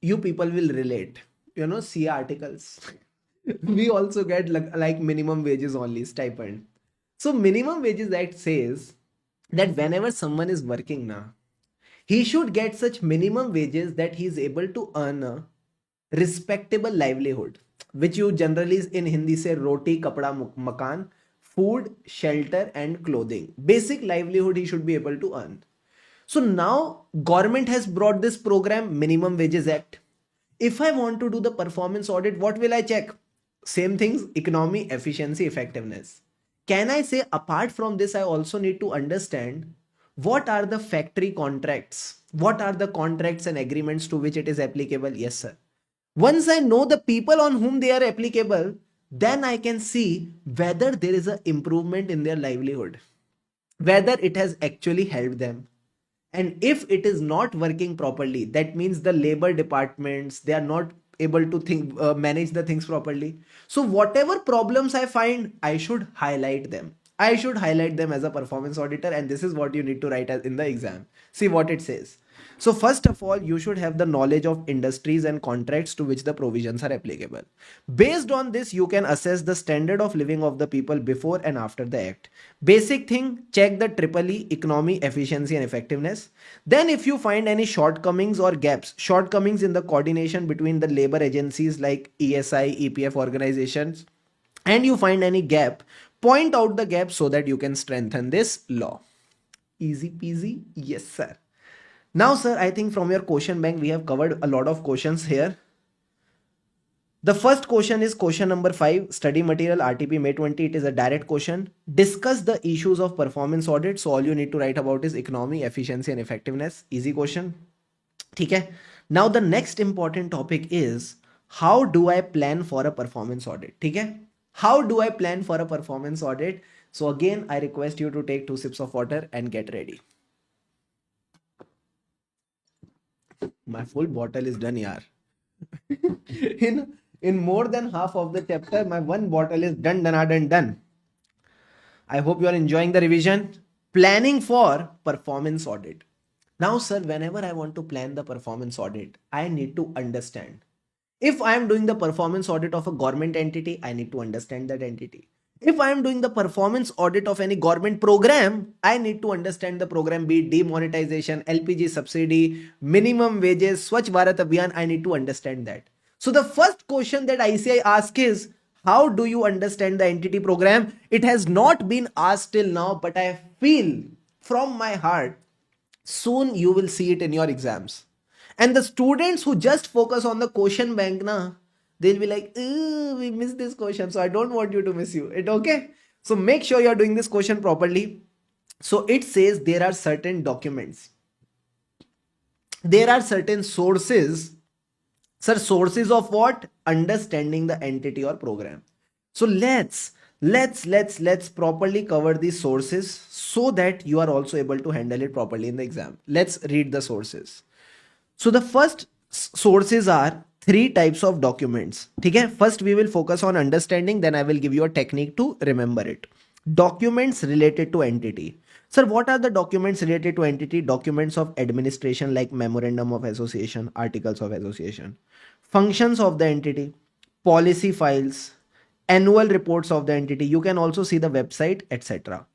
You people will relate. See articles. We also get like minimum wages only, stipend. So Minimum Wages Act says that whenever someone is working now, he should get such minimum wages that he is able to earn a respectable livelihood, which you generally in Hindi say roti, kapda, makan, food, shelter and clothing. Basic livelihood he should be able to earn. So now government has brought this program, Minimum Wages Act. If I want to do the performance audit, what will I check? Same things, economy, efficiency, effectiveness. Can I say apart from this, I also need to understand what are the factory contracts? What are the contracts and agreements to which it is applicable? Yes, sir. Once I know the people on whom they are applicable, then I can see whether there is an improvement in their livelihood, whether it has actually helped them. And if it is not working properly, that means the labor departments, they are not able to manage the things properly. So whatever problems I find, I should highlight them. I should highlight them as a performance auditor, and this is what you need to write in the exam. See what it says. So first of all, you should have the knowledge of industries and contracts to which the provisions are applicable. Based on this, you can assess the standard of living of the people before and after the act. Basic thing, check the triple E, economy, efficiency and effectiveness. Then if you find any shortcomings or gaps, shortcomings in the coordination between the labor agencies like ESI, EPF organizations, and you find any gap, point out the gap so that you can strengthen this law. Easy peasy. Yes, sir. Now, sir, I think from your question bank, we have covered a lot of questions here. The first question is question number 5, study material RTP May 20. It is a direct question. Discuss the issues of performance audit. So all you need to write about is economy, efficiency and effectiveness. Easy question. Okay. Now the next important topic is how do I plan for a performance audit? Okay. How do I plan for a performance audit? So again, I request you to take 2 sips of water and get ready. My full bottle is done, yaar. in more than half of the chapter, my one bottle is done. I hope you are enjoying the revision. Planning for performance audit. Now, sir, whenever I want to plan the performance audit, I need to understand. If I am doing the performance audit of a government entity, I need to understand that entity. If I am doing the performance audit of any government program, I need to understand the program, be it demonetization, LPG subsidy, minimum wages, Swachh Bharat Abhiyan, I need to understand that. So the first question that ICI asks is, how do you understand the entity program? It has not been asked till now, but I feel from my heart, soon you will see it in your exams. And the students who just focus on the question bank, they'll be like, we missed this question. So I don't want you to miss it. Okay. So make sure you're doing this question properly. So it says there are certain documents. There are certain sources. Sir, sources of what? Understanding the entity or program. So let's properly cover these sources so that you are also able to handle it properly in the exam. Let's read the sources. So the first sources are 3 types of documents. Okay? First we will focus on understanding, then I will give you a technique to remember it. Documents related to entity. Sir, what are the documents related to entity? Documents of administration like memorandum of association, articles of association. Functions of the entity, policy files, annual reports of the entity. You can also see the website, etc.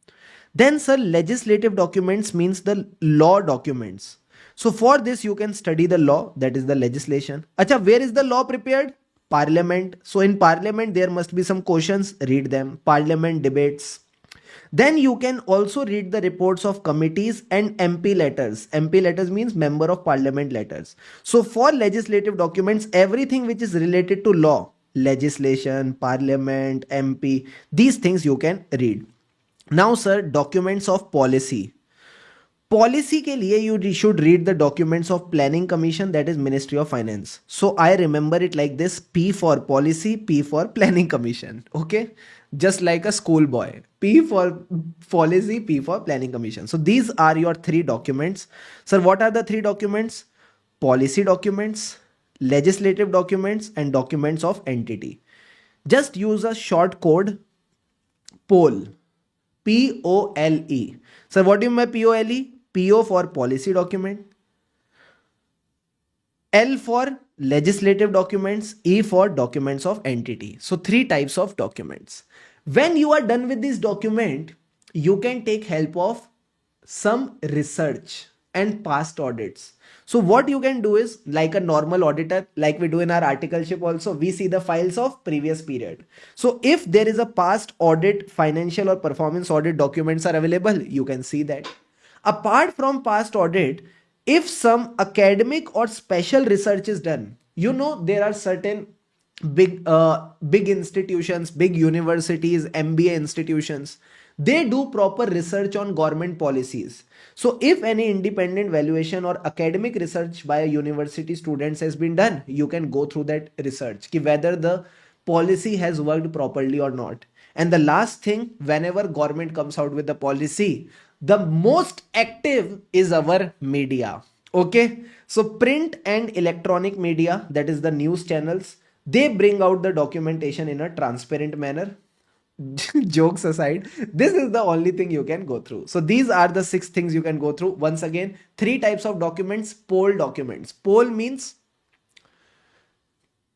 Then, sir, legislative documents means the law documents. So for this, you can study the law, that is the legislation. Acha, where is the law prepared? Parliament. So in Parliament, there must be some questions, read them. Parliament debates. Then you can also read the reports of committees and MP letters. MP letters means member of parliament letters. So for legislative documents, everything which is related to law, legislation, parliament, MP, these things you can read. Now, sir, documents of policy. Policy के लिए you should read the documents of Planning Commission, that is Ministry of Finance. So I remember it like this: P for policy, P for Planning Commission. Okay, just like a schoolboy. P for policy, P for Planning Commission. So these are your 3 documents. Sir, what are the 3 documents? Policy documents, legislative documents, and documents of entity. Just use a short code, POLE. POLE. Sir, what do you mean by POLE? PO for policy document, L for legislative documents, E for documents of entity. So 3 types of documents. When you are done with this document, you can take help of some research and past audits. So what you can do is, like a normal auditor, like we do in our articleship also, we see the files of previous period. So if there is a past audit, financial or performance audit documents are available, you can see that. Apart from past audit, if some academic or special research is done, there are certain big institutions, big universities, MBA institutions, they do proper research on government policies. So if any independent valuation or academic research by a university students has been done, you can go through that research, whether the policy has worked properly or not. And the last thing, whenever government comes out with the policy, the most active is our media. Okay, so print and electronic media, that is the news channels, they bring out the documentation in a transparent manner. Jokes aside, this is the only thing you can go through. So these are the 6 things you can go through. Once again, 3 types of documents. POLE documents. POLE means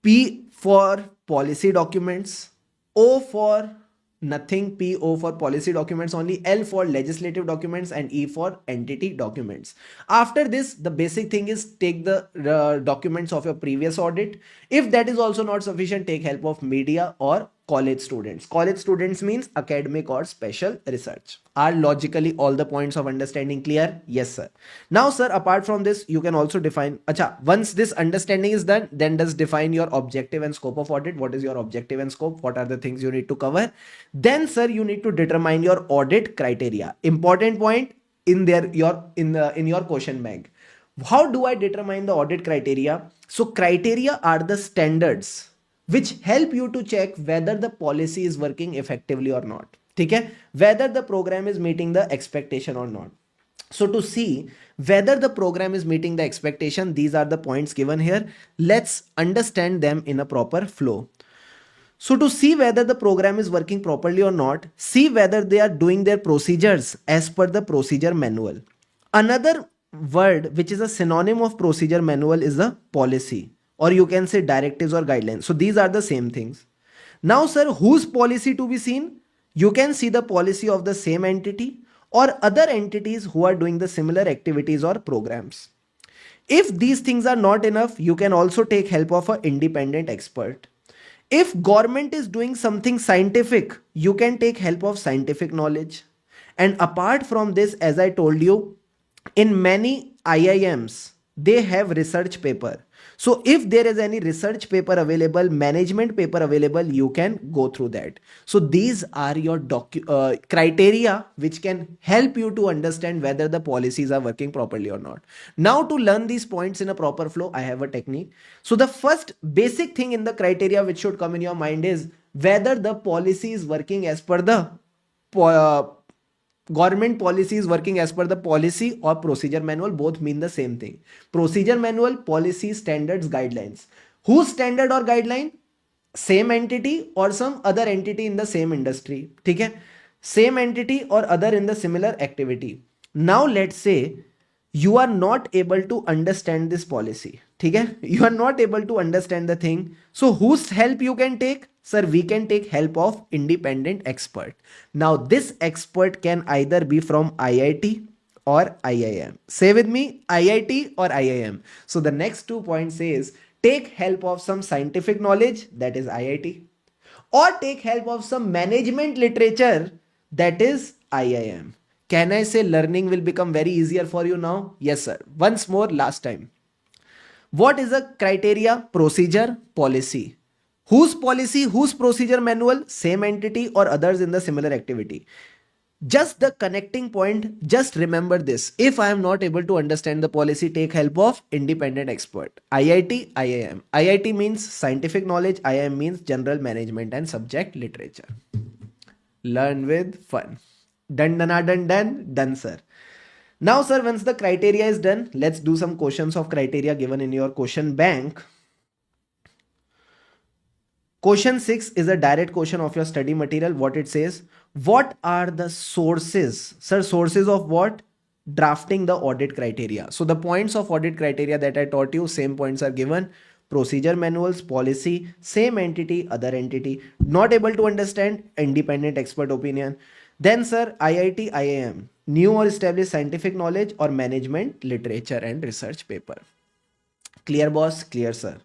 P for policy documents, O for nothing, PO for policy documents only, L for legislative documents, and E for entity documents. After this, the basic thing is take the documents of your previous audit. If that is also not sufficient, take help of media or college students. College students means academic or special research. Are logically all the points of understanding clear? Yes, sir. Now, sir, apart from this, you can also define. Acha, once this understanding is done, then just define your objective and scope of audit. What is your objective and scope? What are the things you need to cover? Then, sir, you need to determine your audit criteria. Important point in there, in your question bank. How do I determine the audit criteria? So criteria are the standards which help you to check whether the policy is working effectively or not. Okay? Whether the program is meeting the expectation or not. So to see whether the program is meeting the expectation, these are the points given here. Let's understand them in a proper flow. So to see whether the program is working properly or not, see whether they are doing their procedures as per the procedure manual. Another word which is a synonym of procedure manual is a policy, or you can say directives or guidelines. So these are the same things. Now, sir, whose policy to be seen? You can see the policy of the same entity or other entities who are doing the similar activities or programs. If these things are not enough, you can also take help of an independent expert. If government is doing something scientific, you can take help of scientific knowledge. And apart from this, as I told you, in many IIMs, they have research paper. So if there is any research paper available, management paper available, you can go through that. So these are your criteria which can help you to understand whether the policies are working properly or not. Now to learn these points in a proper flow, I have a technique. So the first basic thing in the criteria which should come in your mind is whether the policy is working as per the government policy is working as per the policy or procedure manual. Both mean the same thing. Procedure manual, policy, standards, guidelines. Whose standard or guideline? Same entity or some other entity in the same industry. Okay? Same entity or other in the similar activity. Now let's say you are not able to understand this policy. Okay? You are not able to understand the thing. So whose help you can take? Sir, we can take help of independent expert. Now this expert can either be from IIT or IIM. Say with me, IIT or IIM. So the next 2 points says take help of some scientific knowledge, that is IIT, or take help of some management literature, that is IIM. Can I say learning will become very easier for you now? Yes, sir. Once more, last time. What is a criteria? Procedure, policy. Whose policy, whose procedure manual? Same entity or others in the similar activity. Just the connecting point, just remember this. If I am not able to understand the policy, take help of independent expert. IIT, IIM. IIT means scientific knowledge. IIM means general management and subject literature. Learn with fun. Done, done, done, done, done, sir. Now, sir, once the criteria is done, let's do some questions of criteria given in your question bank. Question 6 is a direct question of your study material. What it says, what are the sources? Sir, sources of what? Drafting the audit criteria. So the points of audit criteria that I taught you, same points are given. Procedure manuals, policy, same entity, other entity. Not able to understand, independent expert opinion. Then, sir, IIT, IIM, new or established scientific knowledge or management literature and research paper. Clear, boss? Clear, sir.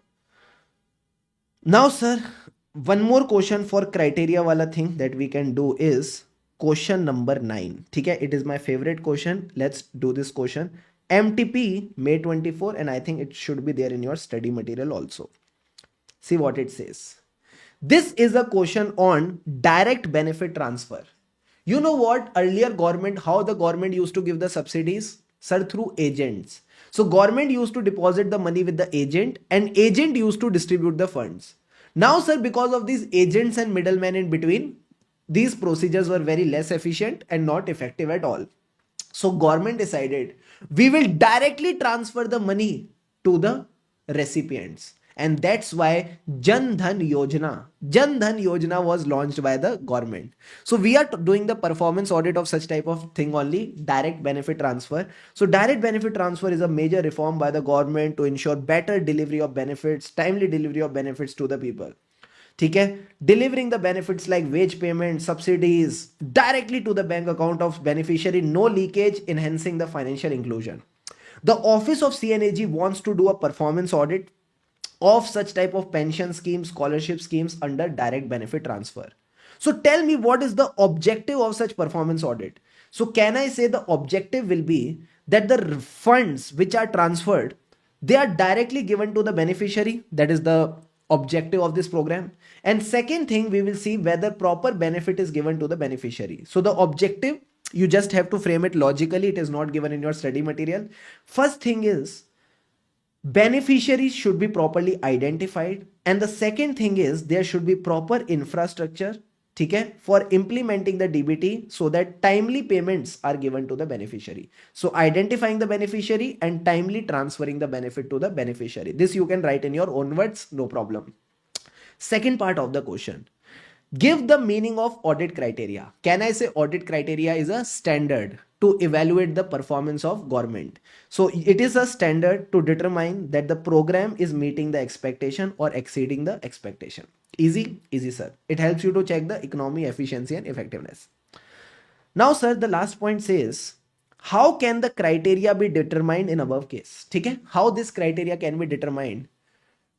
Now, sir, one more question for criteria wala thing that we can do is question number 9. Okay, it is my favorite question. Let's do this question. MTP May 24, and I think it should be there in your study material also. See what it says. This is a question on direct benefit transfer. You know what? Earlier government, how the government used to give the subsidies? Sir, through agents. So government used to deposit the money with the agent and agent used to distribute the funds. Now, sir, because of these agents and middlemen in between, these procedures were very less efficient and not effective at all. So government decided we will directly transfer the money to the recipients. And that's why Jan Dhan Yojana was launched by the government. So we are doing the performance audit of such type of thing only, direct benefit transfer. So direct benefit transfer is a major reform by the government to ensure better delivery of benefits, timely delivery of benefits to the people. Okay? Delivering the benefits like wage payment, subsidies directly to the bank account of beneficiary, no leakage, enhancing the financial inclusion. The office of CNAG wants to do a performance audit of such type of pension schemes, scholarship schemes under direct benefit transfer. So tell me, what is the objective of such performance audit? So can I say the objective will be that the funds which are transferred, they are directly given to the beneficiary? That is the objective of this program. And second thing, we will see whether proper benefit is given to the beneficiary. So the objective, you just have to frame it logically. It is not given in your study material. First thing is, beneficiaries should be properly identified, and the second thing is there should be proper infrastructure, okay, for implementing the DBT so that timely payments are given to the beneficiary. So identifying the beneficiary and timely transferring the benefit to the beneficiary. This you can write in your own words, no problem. Second part of the question, give the meaning of audit criteria. Can I say audit criteria is a standard to evaluate the performance of government? So it is a standard to determine that the program is meeting the expectation or exceeding the expectation. Easy, easy, sir. It helps you to check the economy, efficiency and effectiveness. Now, sir, the last point says, how can the criteria be determined in above case? Okay? How this criteria can be determined?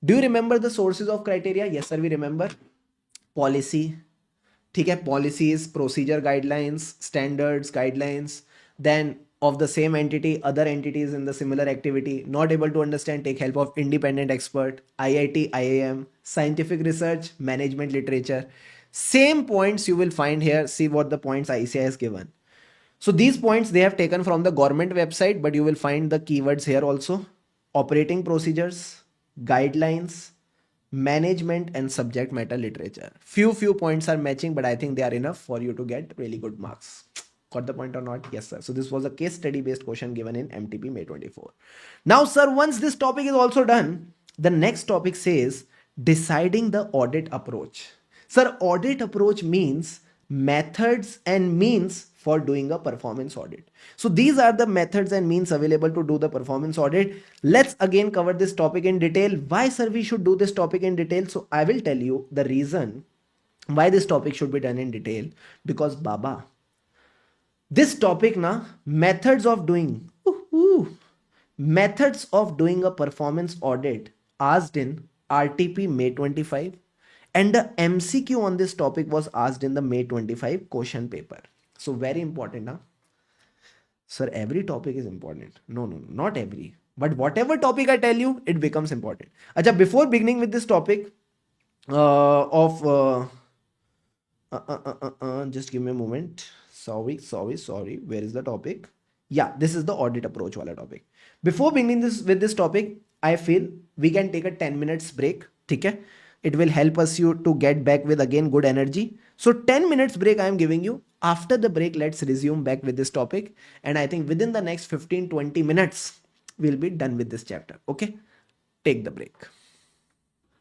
Do you remember the sources of criteria? Yes, sir, we remember. Policy, ठीक है, policies, procedure guidelines, standards, guidelines. Then of the same entity, other entities in the similar activity, not able to understand, take help of independent expert, IIT, IIM, scientific research, management literature. Same points you will find here. See what the points ICI has given. So these points they have taken from the government website, but you will find the keywords here also. Operating procedures, guidelines, management and subject matter literature. Few points are matching, but I think they are enough for you to get really good marks. Got the point or not? Yes, sir. So this was a case study based question given in MTP May 24. Now, sir, once this topic is also done, the next topic says deciding the audit approach. Sir, audit approach means methods and means for doing a performance audit. So these are the methods and means available to do the performance audit. Let's again cover this topic in detail. Why, sir, we should do this topic in detail? So I will tell you the reason why this topic should be done in detail. Because Baba, this topic na, methods of doing a performance audit asked in RTP May 25, and the MCQ on this topic was asked in the May 25 question paper. So very important, huh? Sir, every topic is important. No, not every. But whatever topic I tell you, it becomes important. Acha, before beginning with this topic just give me a moment. Sorry. Where is the topic? Yeah, this is the audit approach wala topic. Before beginning with this topic, I feel we can take a 10 minutes break. Okay? It will help us you to get back with again good energy. So 10 minutes break I am giving you. After the break, let's resume back with this topic. And I think within the next 15-20 minutes, we'll be done with this chapter. Okay? Take the break.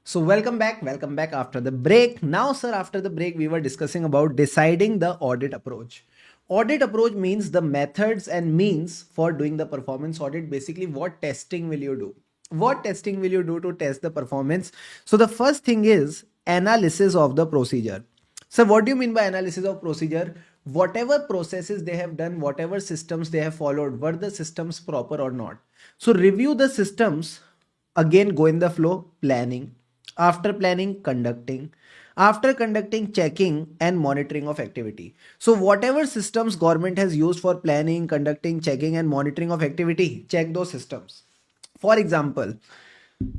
So welcome back after the break. Now, sir, after the break, we were discussing about deciding the audit approach. Audit approach means the methods and means for doing the performance audit. Basically, what testing will you do? What testing will you do to test the performance? So the first thing is analysis of the procedure. So what do you mean by analysis of procedure? Whatever processes they have done, whatever systems they have followed, were the systems proper or not? So review the systems, again go in the flow, planning. After planning, conducting. After conducting, checking and monitoring of activity. So whatever systems government has used for planning, conducting, checking and monitoring of activity, check those systems. For example,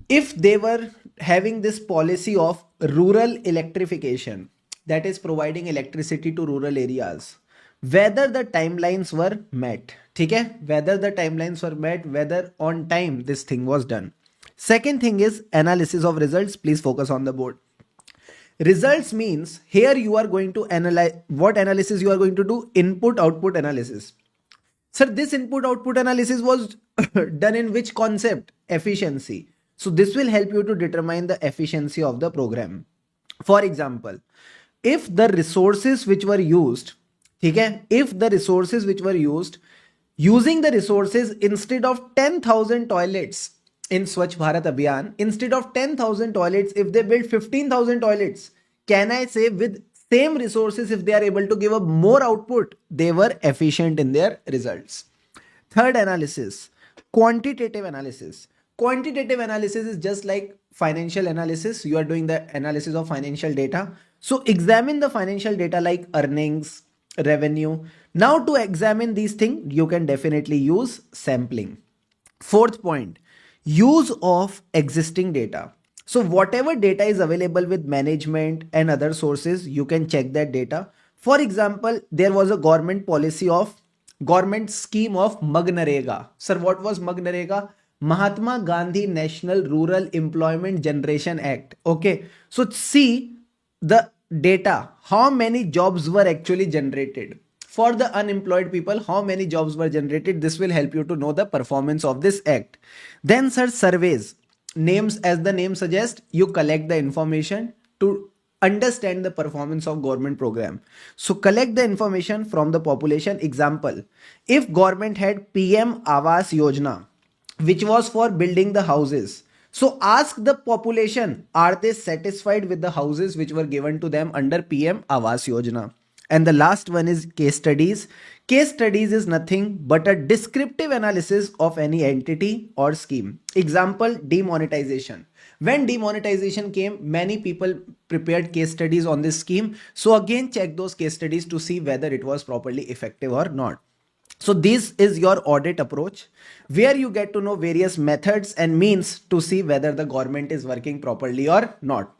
if they were having this policy of rural electrification, that is providing electricity to rural areas, whether the timelines were met, okay? Whether the timelines were met, whether on time this thing was done. Second thing is analysis of results. Please focus on the board. Results means here you are going to analyze. What analysis you are going to do? Input output analysis. Sir, this input output analysis was done in which concept? Efficiency. So this will help you to determine the efficiency of the program. For example, if the resources which were used, okay, if the resources which were used, using the resources instead of 10,000 toilets in Swachh Bharat Abhiyan, instead of 10,000 toilets, if they build 15,000 toilets, can I say with same resources, if they are able to give a more output, they were efficient in their results? Third analysis, quantitative analysis. Quantitative analysis is just like financial analysis. You are doing the analysis of financial data. So examine the financial data like earnings, revenue. Now to examine these things, you can definitely use sampling. Fourth point, use of existing data. So whatever data is available with management and other sources, you can check that data. For example, there was a government scheme of Magnarega. Sir, what was Magnarega? Mahatma Gandhi National Rural Employment Generation Act. Okay. So see the data, how many jobs were actually generated for the unemployed people, how many jobs were generated. This will help you to know the performance of this act. Then sir, surveys, names, as the name suggests, you collect the information to understand the performance of government program. So collect the information from the population. Example, if government had PM Awas Yojana, which was for building the houses, so ask the population, are they satisfied with the houses which were given to them under PM Awas Yojana? And the last one is case studies. Case studies is nothing but a descriptive analysis of any entity or scheme. Example, demonetization. When demonetization came, many people prepared case studies on this scheme. So again, check those case studies to see whether it was properly effective or not. So this is your audit approach, where you get to know various methods and means to see whether the government is working properly or not.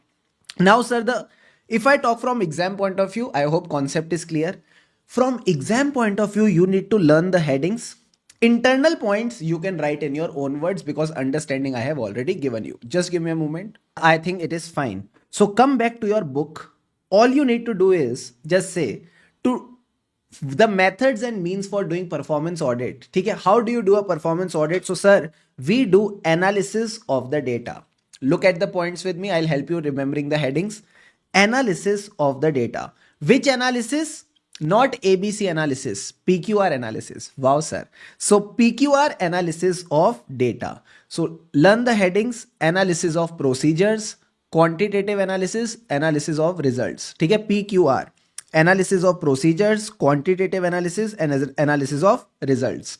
Now, sir, if I talk from exam point of view, I hope concept is clear. From exam point of view, you need to learn the headings. Internal points you can write in your own words because understanding I have already given you. Just give me a moment. I think it is fine. So come back to your book. All you need to do is just say to the methods and means for doing performance audit. Okay, how do you do a performance audit? So sir, we do analysis of the data. Look at the points with me, I'll help you remembering the headings. Analysis of the data. Which analysis? Not ABC analysis, PQR analysis. Wow sir. So PQR analysis of data. So learn the headings: analysis of procedures, quantitative analysis, analysis of results. Okay, PQR, analysis of procedures, quantitative analysis, and analysis of results.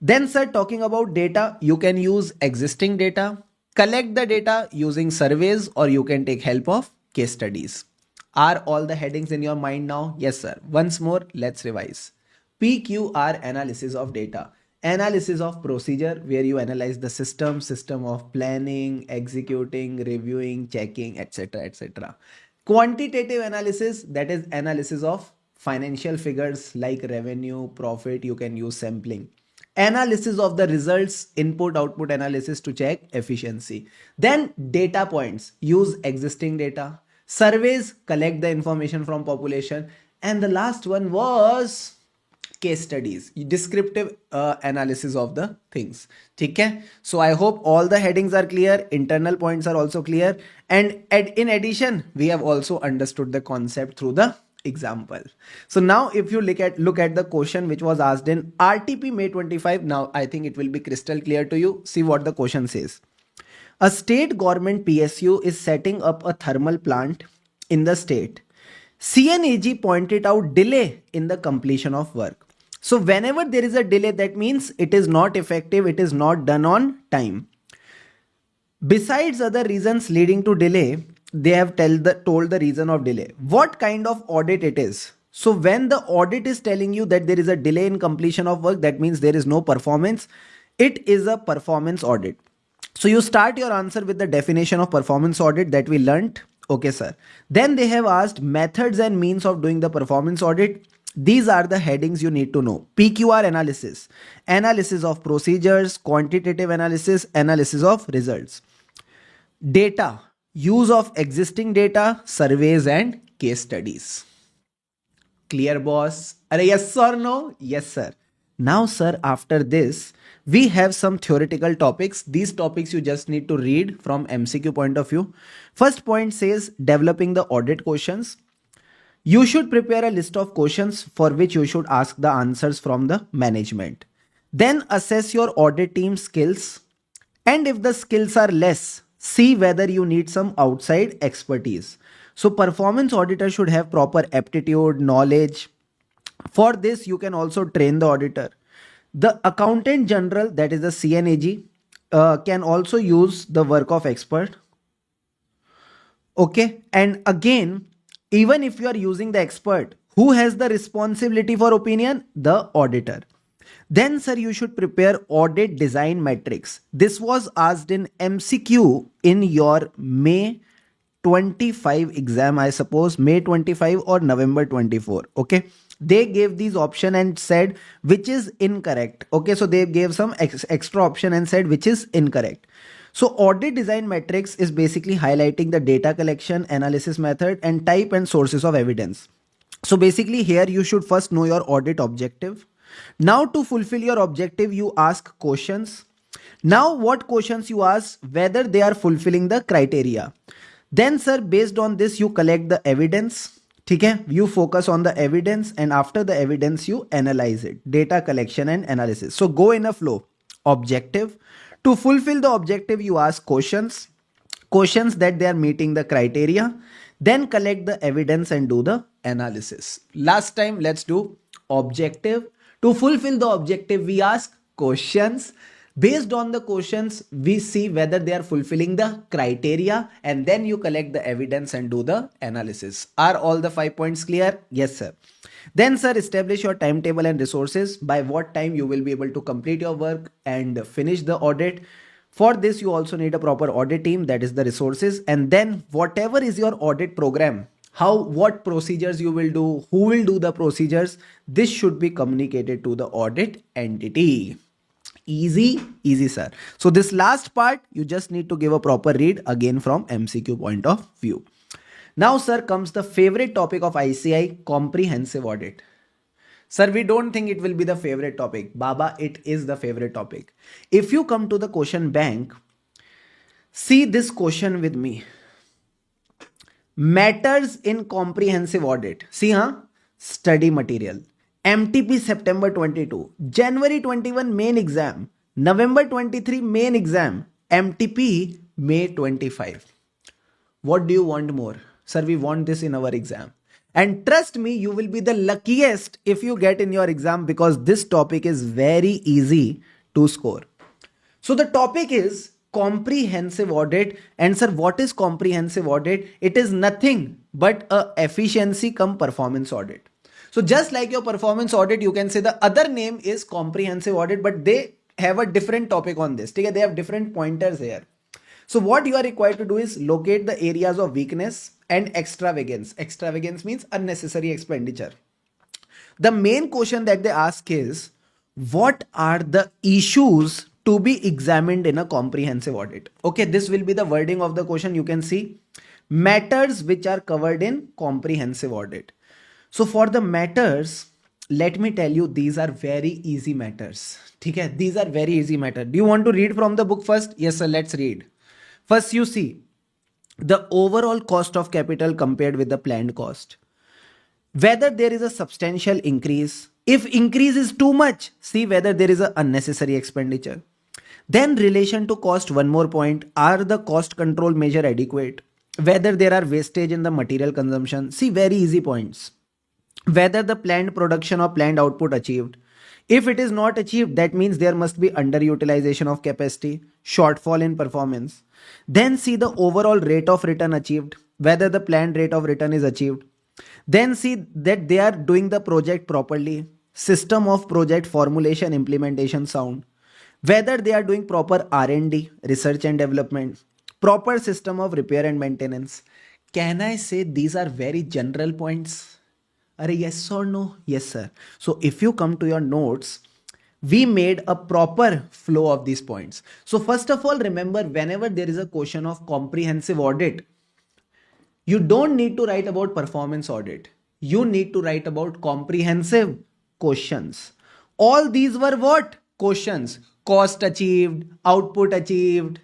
Then sir, talking about data, you can use existing data, collect the data using surveys, or you can take help of case studies. Are all the headings in your mind now? Yes sir. Once more, let's revise. PQR, analysis of data. Analysis of procedure, where you analyze the system of planning, executing, reviewing, checking, etc, etc. Quantitative analysis, that is analysis of financial figures like revenue, profit. You can use sampling. Analysis of the results, input output analysis to check efficiency. Then data points, use existing data. Surveys, collect the information from population. And the last one was case studies, descriptive analysis of the things. Okay, so I hope all the headings are clear, internal points are also clear, and in addition we have also understood the concept through the example. So now if you look at the question which was asked in RTP May 25, now I think it will be crystal clear to you. See what the question says. A state government PSU is setting up a thermal plant in the state. CNAG pointed out delay in the completion of work. So whenever there is a delay, that means it is not effective, it is not done on time. Besides other reasons leading to delay, they have told the reason of delay. What kind of audit it is? So when the audit is telling you that there is a delay in completion of work, that means there is no performance. It is a performance audit. So you start your answer with the definition of performance audit that we learnt. Okay, sir. Then they have asked methods and means of doing the performance audit. These are the headings you need to know. PQR analysis, analysis of procedures, quantitative analysis, analysis of results. Data, use of existing data, surveys and case studies. Clear, boss? Yes or no? Yes, sir. Now, sir, after this, we have some theoretical topics. These topics you just need to read from MCQ point of view. First point says developing the audit questions. You should prepare a list of questions for which you should ask the answers from the management. Then assess your audit team skills. And if the skills are less, see whether you need some outside expertise. So performance auditor should have proper aptitude, knowledge. For this, you can also train the auditor. The accountant general, that is the CNAG, can also use the work of expert. Okay. And again, even if you are using the expert, who has the responsibility for opinion? The auditor. Then, sir, you should prepare audit design matrix. This was asked in MCQ in your May 25 exam, I suppose, May 25 or November 24. Okay. They gave these option and said which is incorrect. Okay. So they gave some extra option and said which is incorrect. So audit design matrix is basically highlighting the data collection, analysis method, and type and sources of evidence. So basically here you should first know your audit objective. Now to fulfill your objective, you ask questions. Now what questions you ask? Whether they are fulfilling the criteria. Then sir, based on this, you collect the evidence. Okay, you focus on the evidence, and after the evidence you analyze it. Data collection and analysis. So go in a flow. Objective. To fulfill the objective, you ask questions that they are meeting the criteria, then collect the evidence and do the analysis. Last time, let's do objective. To fulfill the objective, we ask questions. Based on the questions, we see whether they are fulfilling the criteria, and then you collect the evidence and do the analysis. Are all the 5 points clear? Yes, sir. Then, sir, establish your timetable and resources. By what time you will be able to complete your work and finish the audit. For this, you also need a proper audit team, that is the resources. And then whatever is your audit program, what procedures you will do, who will do the procedures, this should be communicated to the audit entity. Easy, sir. So this last part, you just need to give a proper read again from MCQ point of view. Now, sir, comes the favorite topic of ICI, comprehensive audit. Sir, we don't think it will be the favorite topic. Baba, it is the favorite topic. If you come to the question bank, see this question with me. Matters in comprehensive audit. See, study material. MTP September 22, January 21 main exam, November 23 main exam, MTP May 25. What do you want more? Sir, we want this in our exam. And trust me, you will be the luckiest if you get in your exam, because this topic is very easy to score. So the topic is comprehensive audit. And sir, what is comprehensive audit? It is nothing but a efficiency cum performance audit. So just like your performance audit, you can say the other name is comprehensive audit, but they have a different topic on this. Okay? They have different pointers here. So what you are required to do is locate the areas of weakness and extravagance. Extravagance means unnecessary expenditure. The main question that they ask is, what are the issues to be examined in a comprehensive audit? Okay, this will be the wording of the question. You can see matters which are covered in comprehensive audit. So for the matters, let me tell you, these are very easy matters. Okay, these are very easy matters. Do you want to read from the book first? Yes, sir, let's read. First, you see the overall cost of capital compared with the planned cost. Whether there is a substantial increase. If increase is too much, see whether there is an unnecessary expenditure. Then relation to cost, one more point. Are the cost control measure adequate? Whether there are wastage in the material consumption. See, very easy points. Whether the planned production or planned output achieved. If it is not achieved, that means there must be underutilization of capacity, shortfall in performance. Then see the overall rate of return achieved, whether the planned rate of return is achieved. Then see that they are doing the project properly, system of project formulation, implementation sound, whether they are doing proper R&D, research and development, proper system of repair and maintenance. Can I say these are very general points? Are yes or no? Yes, sir. So if you come to your notes, we made a proper flow of these points. So first of all, remember, whenever there is a question of comprehensive audit, you don't need to write about performance audit. You need to write about comprehensive questions. All these were what? Questions. Cost achieved, output achieved,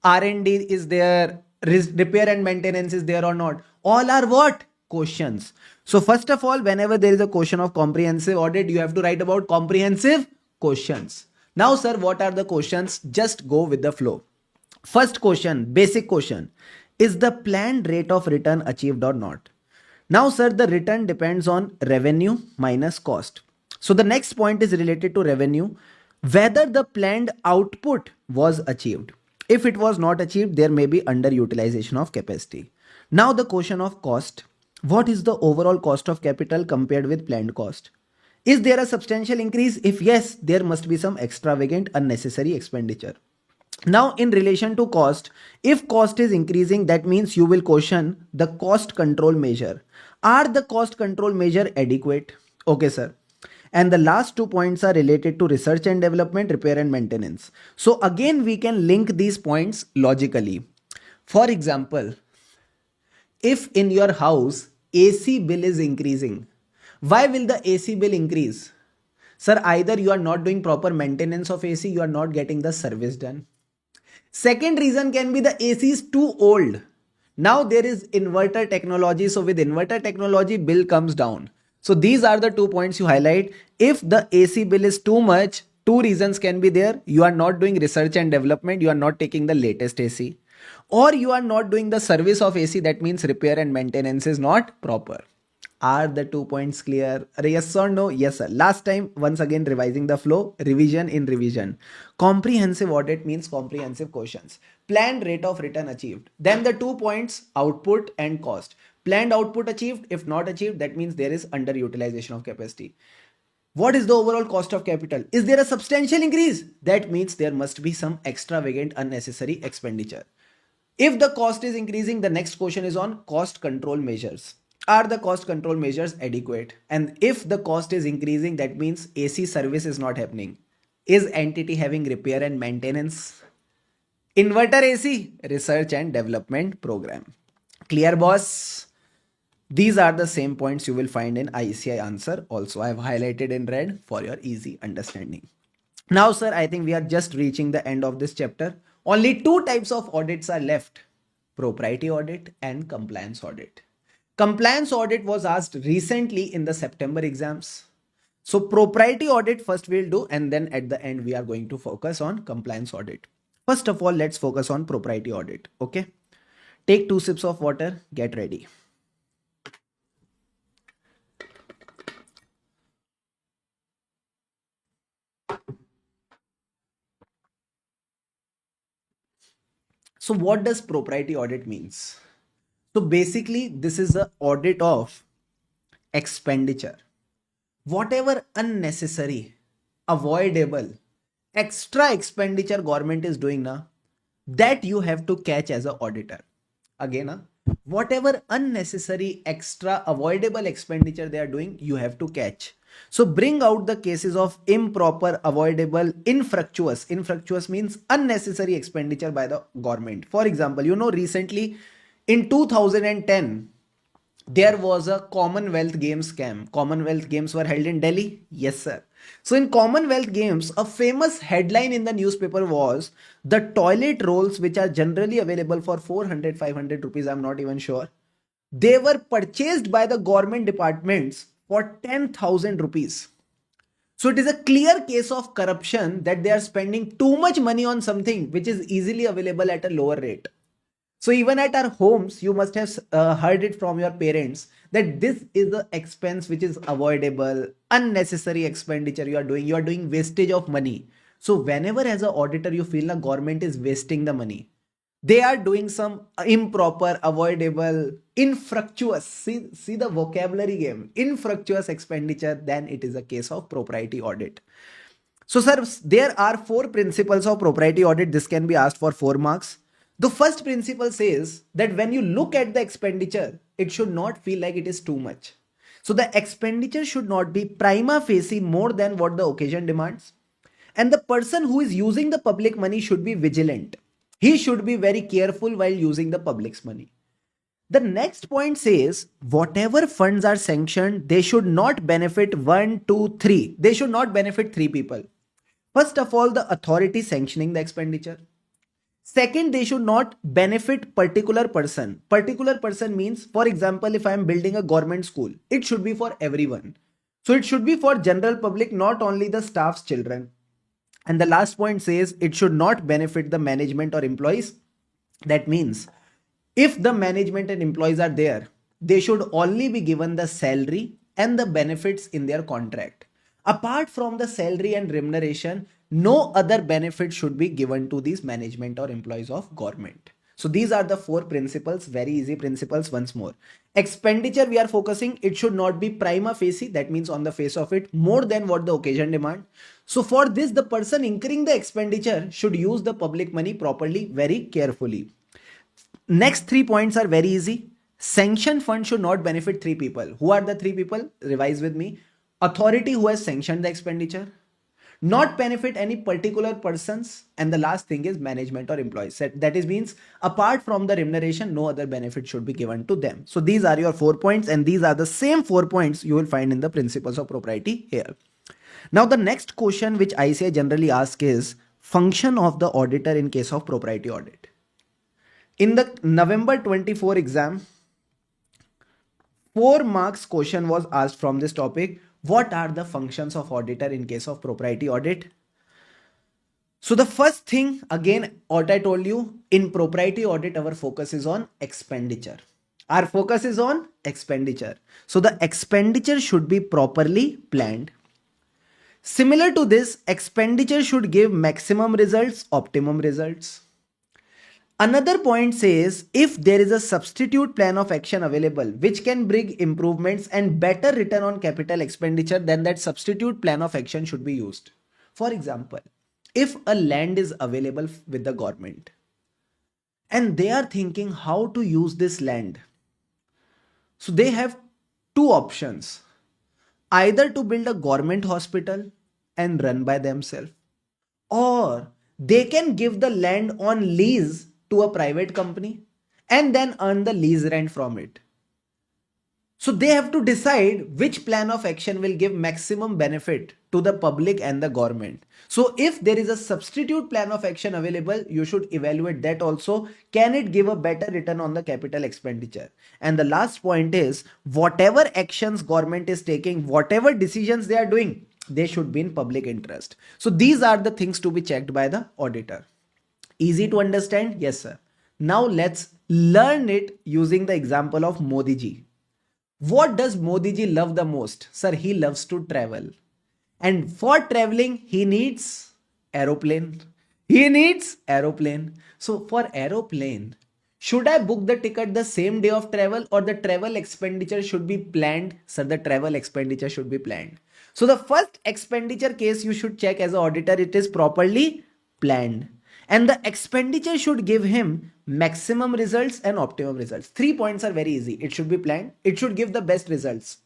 R&D is there, repair and maintenance is there or not. All are what? Questions. So first of all, whenever there is a question of comprehensive audit, you have to write about comprehensive questions. Now, sir, what are the questions? Just go with the flow. First question, basic question. Is the planned rate of return achieved or not? Now, sir, the return depends on revenue minus cost. So the next point is related to revenue. whether the planned output was achieved. If it was not achieved, there may be underutilization of capacity. Now the question of cost. What is the overall cost of capital compared with planned cost? Is there a substantial increase? If yes, there must be some extravagant unnecessary expenditure. Now in relation to cost, if cost is increasing, that means you will question the cost control measure. Are the cost control measure adequate? Okay, sir. And the last 2 points are related to research and development, repair and maintenance. So again, we can link these points logically. For example, if in your house AC bill is increasing, why will the AC bill increase? Sir, either you are not doing proper maintenance of AC, you are not getting the service done. Second reason can be the AC is too old. Now there is inverter technology. So with inverter technology, bill comes down. So these are the 2 points you highlight. If the AC bill is too much, two reasons can be there. You are not doing research and development. You are not taking the latest AC. Or you are not doing the service of AC. That means repair and maintenance is not proper. Are the 2 points clear? Yes or no? Yes, sir. Last time, once again, revising the flow, revision in revision. Comprehensive audit means comprehensive questions. Planned rate of return achieved. Then the 2 points, output and cost. Planned output achieved. If not achieved, that means there is underutilization of capacity. What is the overall cost of capital? Is there a substantial increase? That means there must be some extravagant unnecessary expenditure. If the cost is increasing, the next question is on cost control measures. Are the cost control measures adequate? And if the cost is increasing, that means AC service is not happening. Is entity having repair and maintenance? Inverter AC, research and development program. Clear, boss? These are the same points you will find in ICI answer. Also, I have highlighted in red for your easy understanding. Now, sir, I think we are just reaching the end of this chapter. Only two types of audits are left: propriety audit and compliance audit. Compliance audit was asked recently in the September exams. So propriety audit first we'll do, and then at the end we are going to focus on compliance audit. First of all, let's focus on propriety audit. Okay. Take 2 sips of water, get ready. So what does propriety audit means? So basically this is the audit of expenditure. Whatever unnecessary, avoidable, extra expenditure government is doing now, that you have to catch as an auditor. Again, whatever unnecessary, extra, avoidable expenditure they are doing, you have to catch. So bring out the cases of improper, avoidable, infructuous. Infructuous means unnecessary expenditure by the government. For example, recently in 2010, there was a Commonwealth Games scam. Commonwealth Games were held in Delhi. Yes, sir. So in Commonwealth Games, a famous headline in the newspaper was the toilet rolls, which are generally available for 400, 500 rupees. I'm not even sure. They were purchased by the government departments for 10,000 rupees. So it is a clear case of corruption that they are spending too much money on something which is easily available at a lower rate. So even at our homes, you must have heard it from your parents that this is the expense which is avoidable, unnecessary expenditure you are doing. You are doing wastage of money. So whenever as an auditor you feel the government is wasting the money, they are doing some improper, avoidable, infructuous. See the vocabulary game. Infructuous expenditure. Then it is a case of propriety audit. So, sir, there are 4 principles of propriety audit. This can be asked for 4 marks. The first principle says that when you look at the expenditure, it should not feel like it is too much. So the expenditure should not be prima facie more than what the occasion demands. And the person who is using the public money should be vigilant. He should be very careful while using the public's money. The next point says whatever funds are sanctioned, they should not benefit one, two, three. They should not benefit 3 people. First of all, the authority sanctioning the expenditure. Second, they should not benefit particular person. Particular person means, for example, if I am building a government school, it should be for everyone. So it should be for general public, not only the staff's children. And the last point says it should not benefit the management or employees. That means if the management and employees are there, they should only be given the salary and the benefits in their contract. Apart from the salary and remuneration, no other benefit should be given to these management or employees of government. So these are the four principles, very easy principles. Once more, expenditure we are focusing, it should not be prima facie, that means on the face of it, more than what the occasion demand. So for this, the person incurring the expenditure should use the public money properly, very carefully. Next 3 points are very easy. Sanction fund should not benefit three people. Who are the three people? Revise with me. Authority who has sanctioned the expenditure, not benefit any particular persons, and the last thing is management or employees. That is means apart from the remuneration, no other benefit should be given to them. So these are your 4 points, and these are the same 4 points you will find in the principles of propriety here. Now the next question which ICAI generally asks is function of the auditor in case of propriety audit. In the November 24 exam, 4 marks question was asked from this topic. What are the functions of auditor in case of propriety audit? So the first thing, again, what I told you, in propriety audit, our focus is on expenditure. Our focus is on expenditure. So the expenditure should be properly planned. Similar to this, expenditure should give maximum results, optimum results. Another point says if there is a substitute plan of action available which can bring improvements and better return on capital expenditure, then that substitute plan of action should be used. For example, if a land is available with the government and they are thinking how to use this land, so they have two options: either to build a government hospital and run by themselves, or they can give the land on lease to a private company and then earn the lease rent from it. So they have to decide which plan of action will give maximum benefit to the public and the government. So if there is a substitute plan of action available, you should evaluate that also. Can it give a better return on the capital expenditure? And the last point is, whatever actions government is taking, whatever decisions they are doing, they should be in public interest. So these are the things to be checked by the auditor. Easy to understand? Yes, sir. Now let's learn it using the example of Modi ji. What does Modi ji love the most? Sir, he loves to travel. And for traveling, he needs aeroplane. He needs aeroplane. So for aeroplane, should I book the ticket the same day of travel, or the travel expenditure should be planned? Sir, the travel expenditure should be planned. So the first expenditure case you should check as an auditor, it is properly planned. And the expenditure should give him maximum results and optimum results. 3 points are very easy. It should be planned. It should give the best results,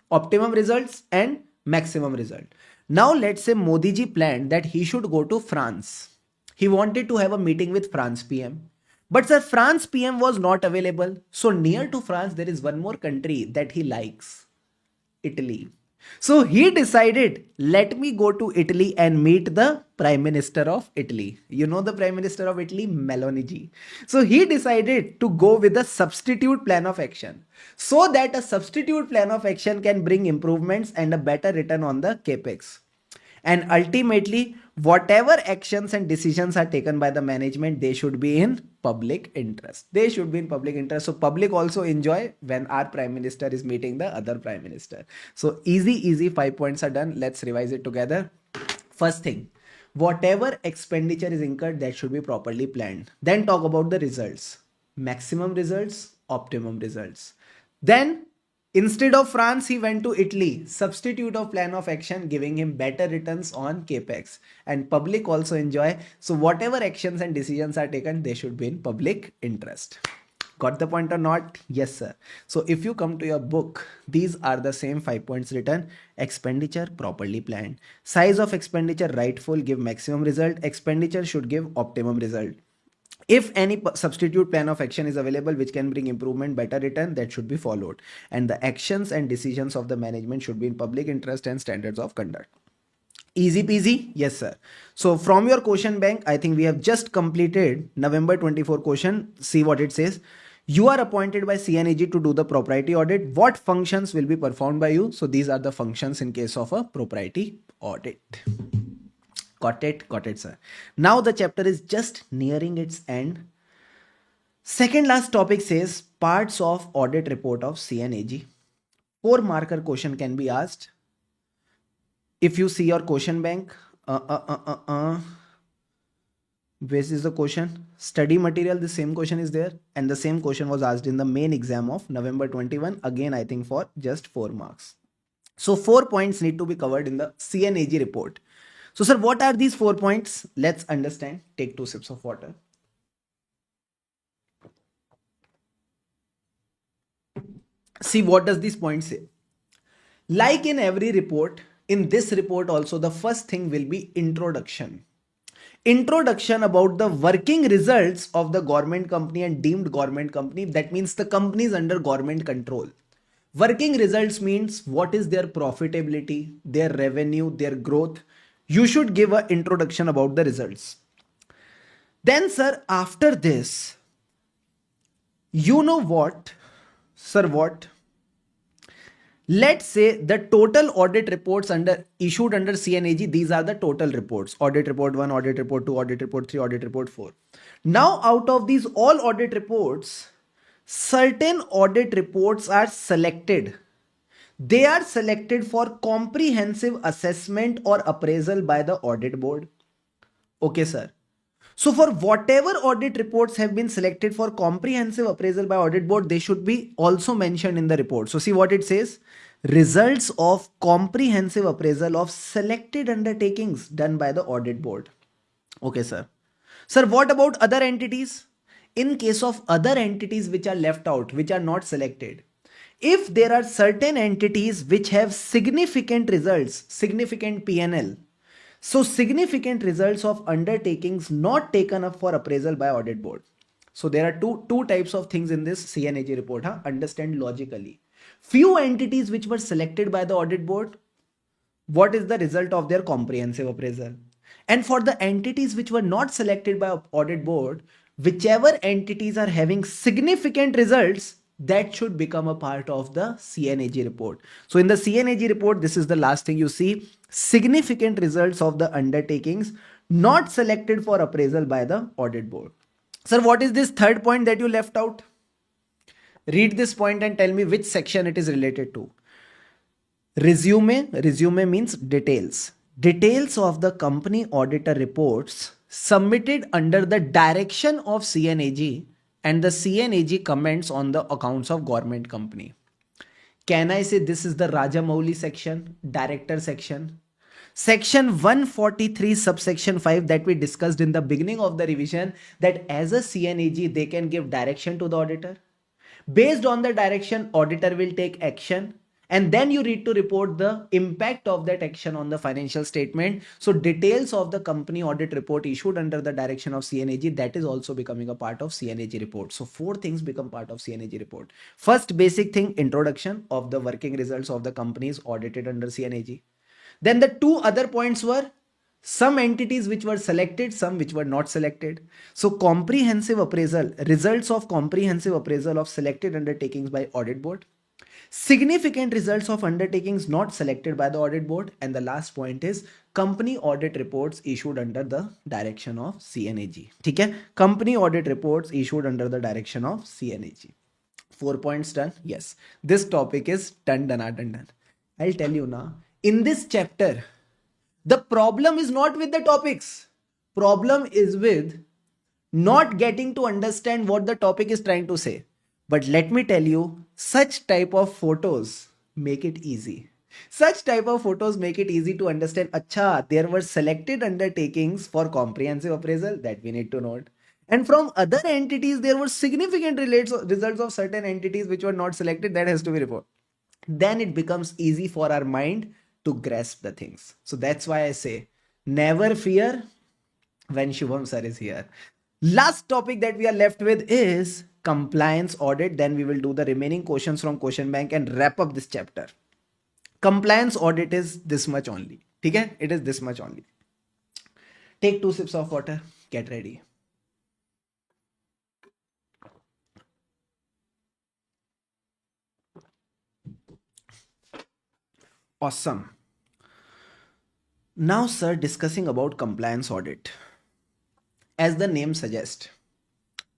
optimum results and maximum result. Now let's say Modi ji planned that he should go to France. He wanted to have a meeting with France PM. But sir, France PM was not available. So near to France, there is one more country that he likes, Italy. So he decided, let me go to Italy and meet the Prime Minister of Italy. You know the Prime Minister of Italy, Meloni ji. So he decided to go with a substitute plan of action, so that a substitute plan of action can bring improvements and a better return on the capex. And ultimately, whatever actions and decisions are taken by the management, they should be in public interest. They should be in public interest. So public also enjoy when our prime minister is meeting the other prime minister. So easy 5 points are done. Let's revise it together. First thing, whatever expenditure is incurred, that should be properly planned. Then talk about the results. Maximum results, optimum results. Then instead of France, he went to Italy. Substitute of plan of action giving him better returns on capex, and public also enjoy. So whatever actions and decisions are taken, they should be in public interest. Got the point or not? Yes, sir. So if you come to your book, these are the same 5 points written. Expenditure properly planned. Size of expenditure rightful, give maximum result. Expenditure should give optimum result. If any substitute plan of action is available which can bring improvement, better return, that should be followed. And the actions and decisions of the management should be in public interest and standards of conduct. Easy peasy? Yes, sir. So from your question bank, I think we have just completed November 24 question. See what it says. You are appointed by CNAG to do the propriety audit. What functions will be performed by you? So these are the functions in case of a propriety audit. Got it, sir. Now the chapter is just nearing its end. Second last topic says parts of audit report of CNAG. 4 marker question can be asked. If you see your question bank, This is the question. Study material, the same question is there, and the same question was asked in the main exam of November 21. Again, I think for just 4 marks. So 4 points need to be covered in the CNAG report. So sir, what are these 4 points? Let's understand. Take 2 sips of water. See, what does this point say? Like in every report, in this report also the first thing will be introduction. Introduction about the working results of the government company and deemed government company. That means the companies under government control. Working results means what is their profitability, their revenue, their growth. You should give an introduction about the results. Then sir, after this, you know what? Sir, what? Let's say the total audit reports issued under CNAG, these are the total reports. Audit report 1, audit report 2, audit report 3, audit report 4. Now out of these all audit reports, certain audit reports are selected. They are selected for comprehensive assessment or appraisal by the audit board. Okay, sir. So for whatever audit reports have been selected for comprehensive appraisal by audit board, they should be also mentioned in the report. So see what it says. Results of comprehensive appraisal of selected undertakings done by the audit board. Okay, sir. Sir, what about other entities? In case of other entities which are left out, which are not selected, if there are certain entities which have significant results, significant PNL, so significant results of undertakings not taken up for appraisal by audit board. So there are two types of things in this CNAG report. Understand logically. Few entities which were selected by the audit board, what is the result of their comprehensive appraisal? And for the entities which were not selected by audit board, whichever entities are having significant results, that should become a part of the CNAG report. So in the CNAG report, this is the last thing you see. Significant results of the undertakings not selected for appraisal by the audit board. Sir, what is this third point that you left out? Read this point and tell me which section it is related to. Resume means details. Details of the company auditor reports submitted under the direction of CNAG and the CNAG comments on the accounts of government company. Can I say this is the Rajamouli section, director section? Section 143 subsection 5 that we discussed in the beginning of the revision, that as a CNAG they can give direction to the auditor. Based on the direction, auditor will take action, and then you need to report the impact of that action on the financial statement. So details of the company audit report issued under the direction of CNAG, that is also becoming a part of CNAG report. So 4 things become part of CNAG report. First basic thing, introduction of the working results of the companies audited under CNAG. Then the 2 other points were some entities which were selected, some which were not selected. So comprehensive appraisal, results of comprehensive appraisal of selected undertakings by audit board. Significant results of undertakings not selected by the audit board. And the last point is company audit reports issued under the direction of CNAG. Okay? Company audit reports issued under the direction of CNAG. 4 points done. Yes. This topic is done. I'll tell you now. In this chapter, the problem is not with the topics. Problem is with not getting to understand what the topic is trying to say. But let me tell you, such type of photos make it easy. Such type of photos make it easy to understand. Acha, there were selected undertakings for comprehensive appraisal that we need to note. And from other entities, there were significant results of certain entities which were not selected. That has to be reported. Then it becomes easy for our mind to grasp the things. So that's why I say, never fear when Shubham sir is here. Last topic that we are left with is compliance audit. Then we will do the remaining questions from question bank and wrap up this chapter. Compliance audit is this much only. Okay? It is this much only. Take 2 sips of water. Get ready. Awesome. Now, sir, discussing about compliance audit. As the name suggests,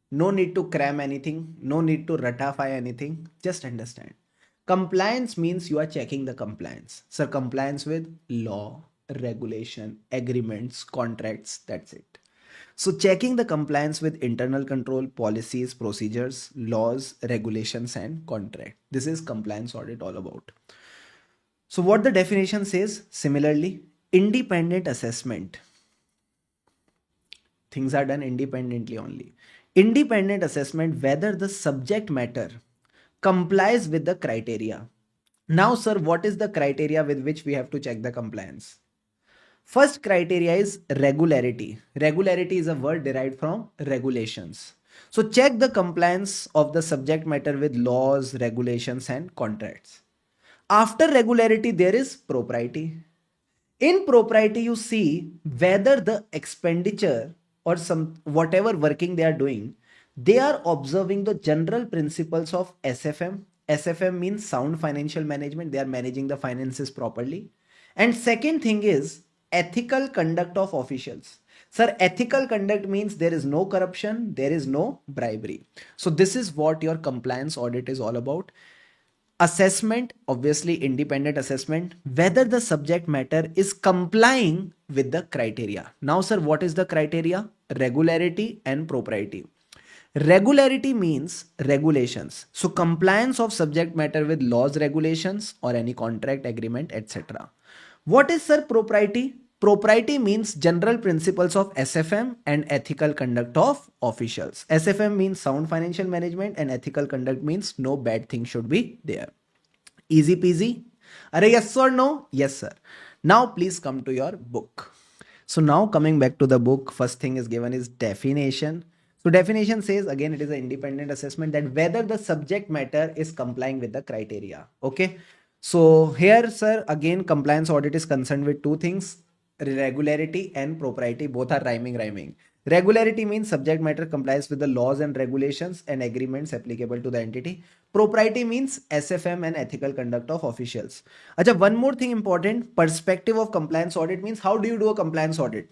no need to cram anything, no need to ratify anything, just understand. Compliance means you are checking the compliance. Sir, compliance with law, regulation, agreements, contracts, that's it. So checking the compliance with internal control, policies, procedures, laws, regulations, and contract. This is compliance audit all about. So what the definition says, similarly, independent assessment. Things are done independently only. Independent assessment whether the subject matter complies with the criteria. Now, sir, what is the criteria with which we have to check the compliance? First criteria is regularity. Regularity is a word derived from regulations. So check the compliance of the subject matter with laws, regulations, and contracts. After regularity, there is propriety. In propriety, you see whether the expenditure or some whatever working they are doing, they are observing the general principles of SFM. SFM means sound financial management. They are managing the finances properly. And second thing is ethical conduct of officials. Sir, ethical conduct means there is no corruption, there is no bribery. So this is what your compliance audit is all about. Assessment, obviously independent assessment, whether the subject matter is complying with the criteria. Now, sir, what is the criteria? Regularity and propriety. Regularity means regulations. So compliance of subject matter with laws, regulations, or any contract, agreement, etc. What is, sir, propriety? Propriety means general principles of SFM and ethical conduct of officials. SFM means sound financial management and ethical conduct means no bad thing should be there. Easy peasy. Are yes or no? Yes, sir. Now please come to your book. So now coming back to the book, first thing is given is definition. So definition says again it is an independent assessment that whether the subject matter is complying with the criteria. Okay. So here, sir, again compliance audit is concerned with two things, regularity and propriety. Both are rhyming. Regularity means subject matter complies with the laws and regulations and agreements applicable to the entity. Propriety means SFM and ethical conduct of officials. Acha, one more thing important, perspective of compliance audit means how do you do a compliance audit?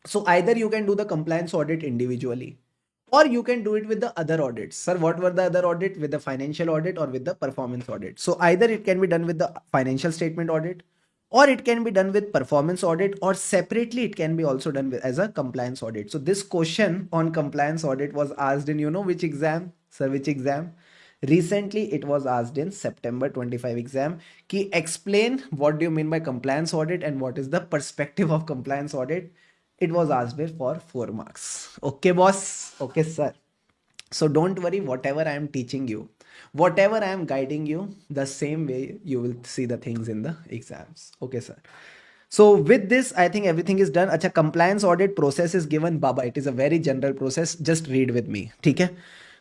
So either you can do the compliance audit individually or you can do it with the other audits. Sir, what were the other audit? With the financial audit or with the performance audit? So either it can be done with the financial statement audit or it can be done with performance audit or separately it can be also done with, as a compliance audit. So this question on compliance audit was asked in which exam? Sir, which exam? Recently it was asked in September 25 exam. Ki explain what do you mean by compliance audit and what is the perspective of compliance audit. It was asked for 4 marks. Okay, boss. Okay, sir. So don't worry, whatever I am teaching you, whatever I am guiding you, the same way you will see the things in the exams. Okay, sir. So with this, I think everything is done. Acha, compliance audit process is given. Baba, it is a very general process. Just read with me. Okay?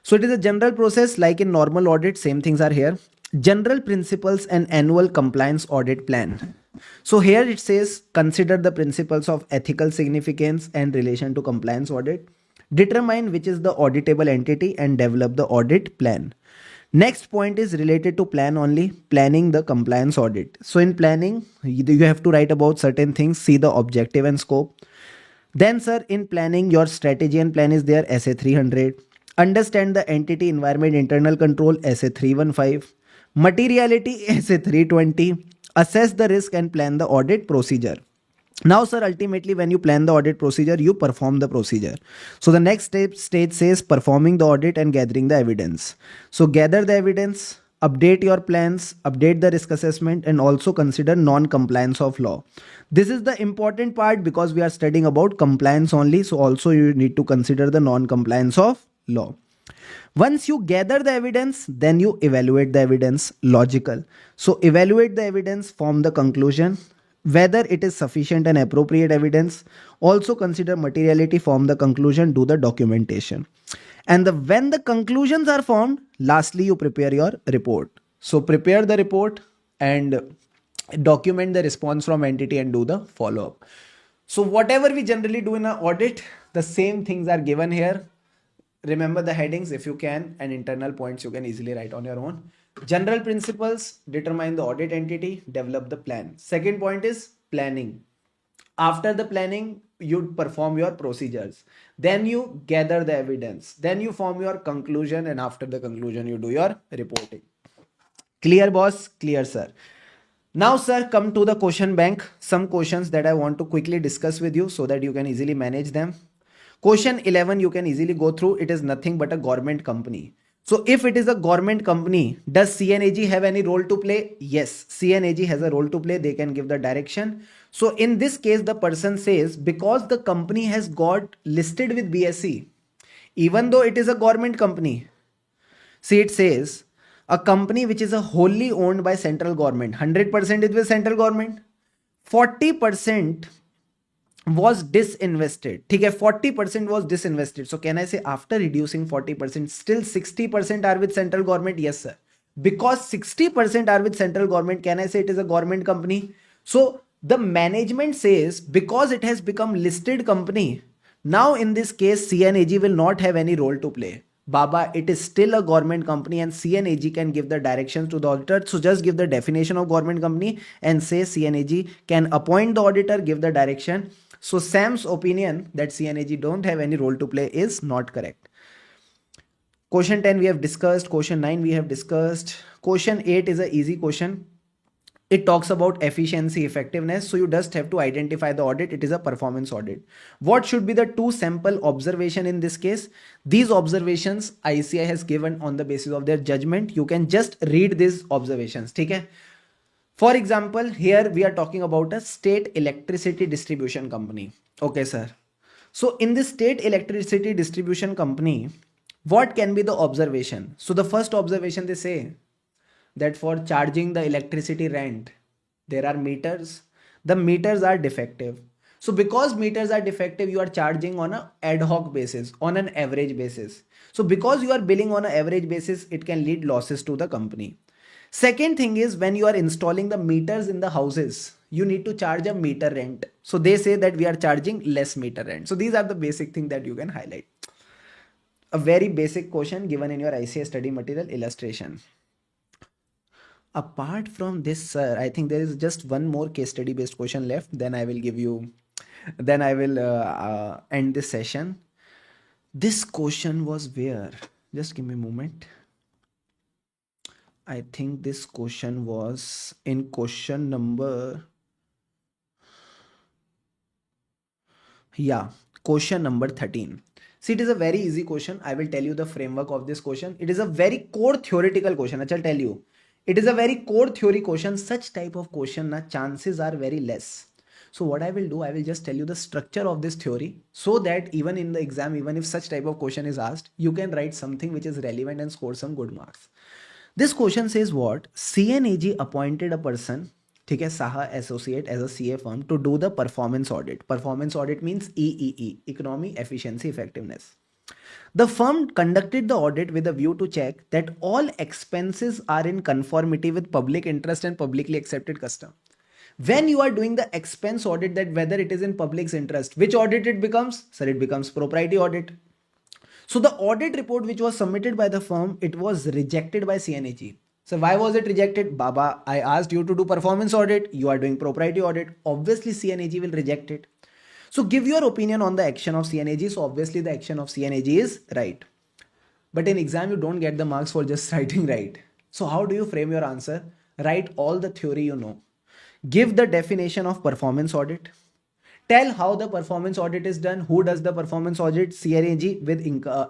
So it is a general process like in normal audit. Same things are here. General principles and annual compliance audit plan. So here it says consider the principles of ethical significance and relation to compliance audit. Determine which is the auditable entity and develop the audit plan. Next point is related to plan only, planning the compliance audit. So in planning, you have to write about certain things, see the objective and scope. Then, sir, in planning, your strategy and plan is there, SA 300. Understand the entity environment internal control, SA 315. Materiality, SA 320. Assess the risk and plan the audit procedure. Now, sir, ultimately, when you plan the audit procedure, you perform the procedure. So the next stage says performing the audit and gathering the evidence. So gather the evidence, update your plans, update the risk assessment, and also consider non-compliance of law. This is the important part because we are studying about compliance only. So also you need to consider the non-compliance of law. Once you gather the evidence, then you evaluate the evidence. Logical. So evaluate the evidence, form the conclusion, whether it is sufficient and appropriate evidence. Also consider materiality, form the conclusion, do the documentation. And when the conclusions are formed, lastly you prepare your report. So prepare the report and document the response from entity and do the follow-up. So whatever we generally do in an audit, the same things are given here. Remember the headings if you can, and internal points you can easily write on your own. General principles, determine the audit entity, develop the plan. Second point is planning. After the planning, you perform your procedures. Then you gather the evidence. Then you form your conclusion, and after the conclusion, you do your reporting. Clear, boss? Clear, sir. Now, sir, come to the question bank. Some questions that I want to quickly discuss with you so that you can easily manage them. Question 11, you can easily go through. It is nothing but a government company. So if it is a government company, does CNAG have any role to play? Yes, CNAG has a role to play. They can give the direction. So in this case, the person says, because the company has got listed with BSE, even though it is a government company, see, it says a company which is a wholly owned by central government, 100% is with central government, 40% was disinvested. ठीक है, 40% was disinvested. So can I say after reducing 40%, still 60% are with central government? Yes, sir. Because 60% are with central government, can I say it is a government company? So the management says because it has become listed company, now in this case CNAG will not have any role to play. Baba, it is still a government company and CNAG can give the directions to the auditor. So just give the definition of government company and say CNAG can appoint the auditor, give the direction. So Sam's opinion that CNAG don't have any role to play is not correct. Question 10 we have discussed. Question 9 we have discussed. Question 8 is an easy question. It talks about efficiency, effectiveness. So you just have to identify the audit. It is a performance audit. What should be the two sample observation in this case? These observations ICI has given on the basis of their judgment. You can just read these observations. Okay? For example, here we are talking about a state electricity distribution company. Okay, sir. So in this state electricity distribution company, what can be the observation? So the first observation they say that for charging the electricity rent, there are meters. The meters are defective. So because meters are defective, you are charging on an ad hoc basis, on an average basis. So because you are billing on an average basis, it can lead losses to the company. Second thing is when you are installing the meters in the houses, you need to charge a meter rent. So they say that we are charging less meter rent. So these are the basic things that you can highlight. A very basic question given in your ICA study material illustration. Apart from this, sir, I think there is just one more case study based question left. Then I will give you, then I will end this session. This question was where? Just give me a moment. I think this question was in question number, question number 13. See, it is a very easy question. I will tell you the framework of this question. It is a very core theoretical question. I shall tell you. It is a very core theory question. Such type of question, chances are very less. So what I will do, I will just tell you the structure of this theory so that even in the exam, even if such type of question is asked, you can write something which is relevant and score some good marks. This question says what? CNAG appointed a person, ठीक है, Saha Associate as a CA firm to do the performance audit. Performance audit means EEE, Economy, Efficiency, Effectiveness. The firm conducted the audit with a view to check that all expenses are in conformity with public interest and publicly accepted custom. When you are doing the expense audit, that whether it is in public's interest, which audit it becomes? Sir, it becomes propriety audit. So the audit report which was submitted by the firm, it was rejected by CNAG. So why was it rejected? Baba, I asked you to do performance audit. You are doing propriety audit. Obviously CNAG will reject it. So give your opinion on the action of CNAG. So obviously the action of CNAG is right. But in exam, you don't get the marks for just writing right. So how do you frame your answer? Write all the theory you know. Give the definition of performance audit. Tell how the performance audit is done. Who does the performance audit? CNAG with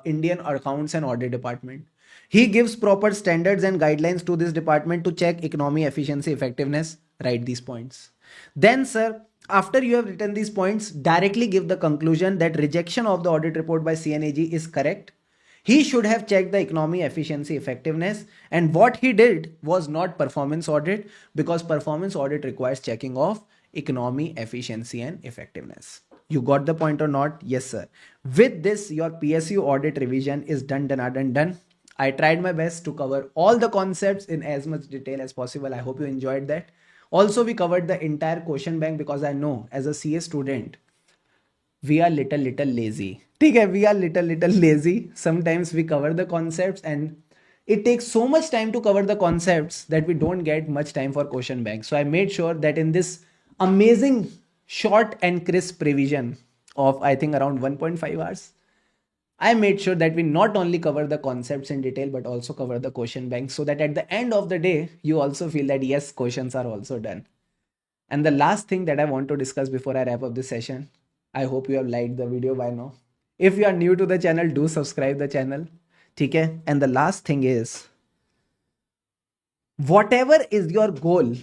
Indian Accounts and Audit Department. He gives proper standards and guidelines to this department to check economy, efficiency, effectiveness. Write these points. Then, sir, after you have written these points, directly give the conclusion that rejection of the audit report by CNAG is correct. He should have checked the economy, efficiency, effectiveness, and what he did was not performance audit, because performance audit requires checking of economy, efficiency, and effectiveness. You got the point or not? Yes, sir. With this, your PSU audit revision is done. I tried my best to cover all the concepts in as much detail as possible. I hope you enjoyed that. Also, we covered the entire question bank because I know as a CA student, we are little lazy. Okay, we are little lazy. Sometimes we cover the concepts and it takes so much time to cover the concepts that we don't get much time for question bank. So I made sure that in this amazing short and crisp revision of I think around 1.5 hours, I made sure that we not only cover the concepts in detail but also cover the question bank, so that at the end of the day you also feel that yes, questions are also done. And the last thing that I want to discuss before I wrap up this session, I hope you have liked the video by now. If you are new to the channel, do subscribe the channel. Okay? And the last thing is, whatever is your goal,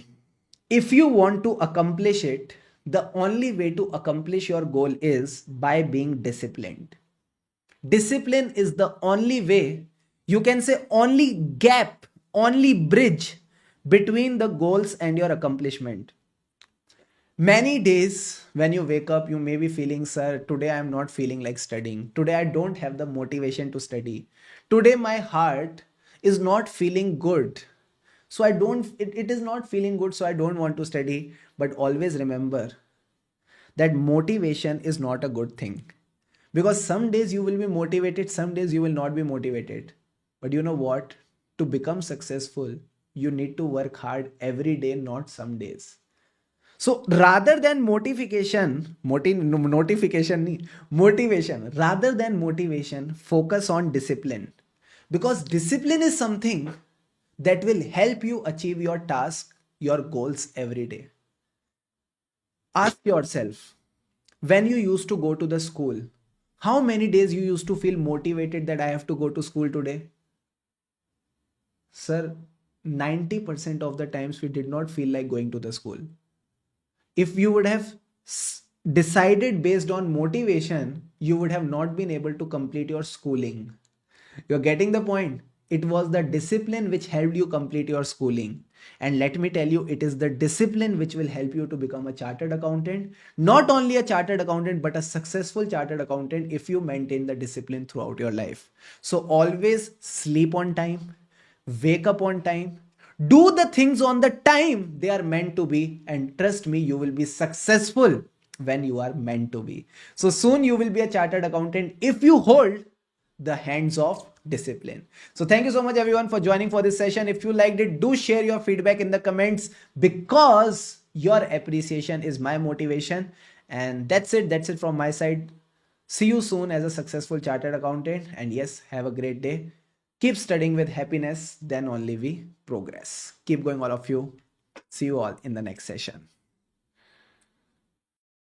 if you want to accomplish it, the only way to accomplish your goal is by being disciplined. Discipline is the only way, you can say only gap, only bridge between the goals and your accomplishment. Many days when you wake up, you may be feeling, sir, today I am not feeling like studying. Today I don't have the motivation to study. Today my heart is not feeling good. So it is not feeling good, so I don't want to study. But always remember that motivation is not a good thing. Because some days you will be motivated, some days you will not be motivated. But you know what? To become successful, you need to work hard every day, not some days. So rather than motivation, rather than motivation, focus on discipline. Because discipline is something that will help you achieve your task, your goals every day. Ask yourself, when you used to go to the school, how many days you used to feel motivated that I have to go to school today? Sir, 90% of the times we did not feel like going to the school. If you would have decided based on motivation, you would have not been able to complete your schooling. You're getting the point. It was the discipline which helped you complete your schooling. And let me tell you, it is the discipline which will help you to become a chartered accountant. Not only a chartered accountant, but a successful chartered accountant if you maintain the discipline throughout your life. So always sleep on time, wake up on time, do the things on the time they are meant to be, and trust me, you will be successful when you are meant to be. So soon you will be a chartered accountant if you hold the hands of discipline. So thank you so much everyone for joining for this session. If you liked it, do share your feedback in the comments, because your appreciation is my motivation. And that's it from my side. See you soon as a successful chartered accountant, and yes, have a great day. Keep studying with happiness, then only we progress. Keep going, all of you. See you all in the next session.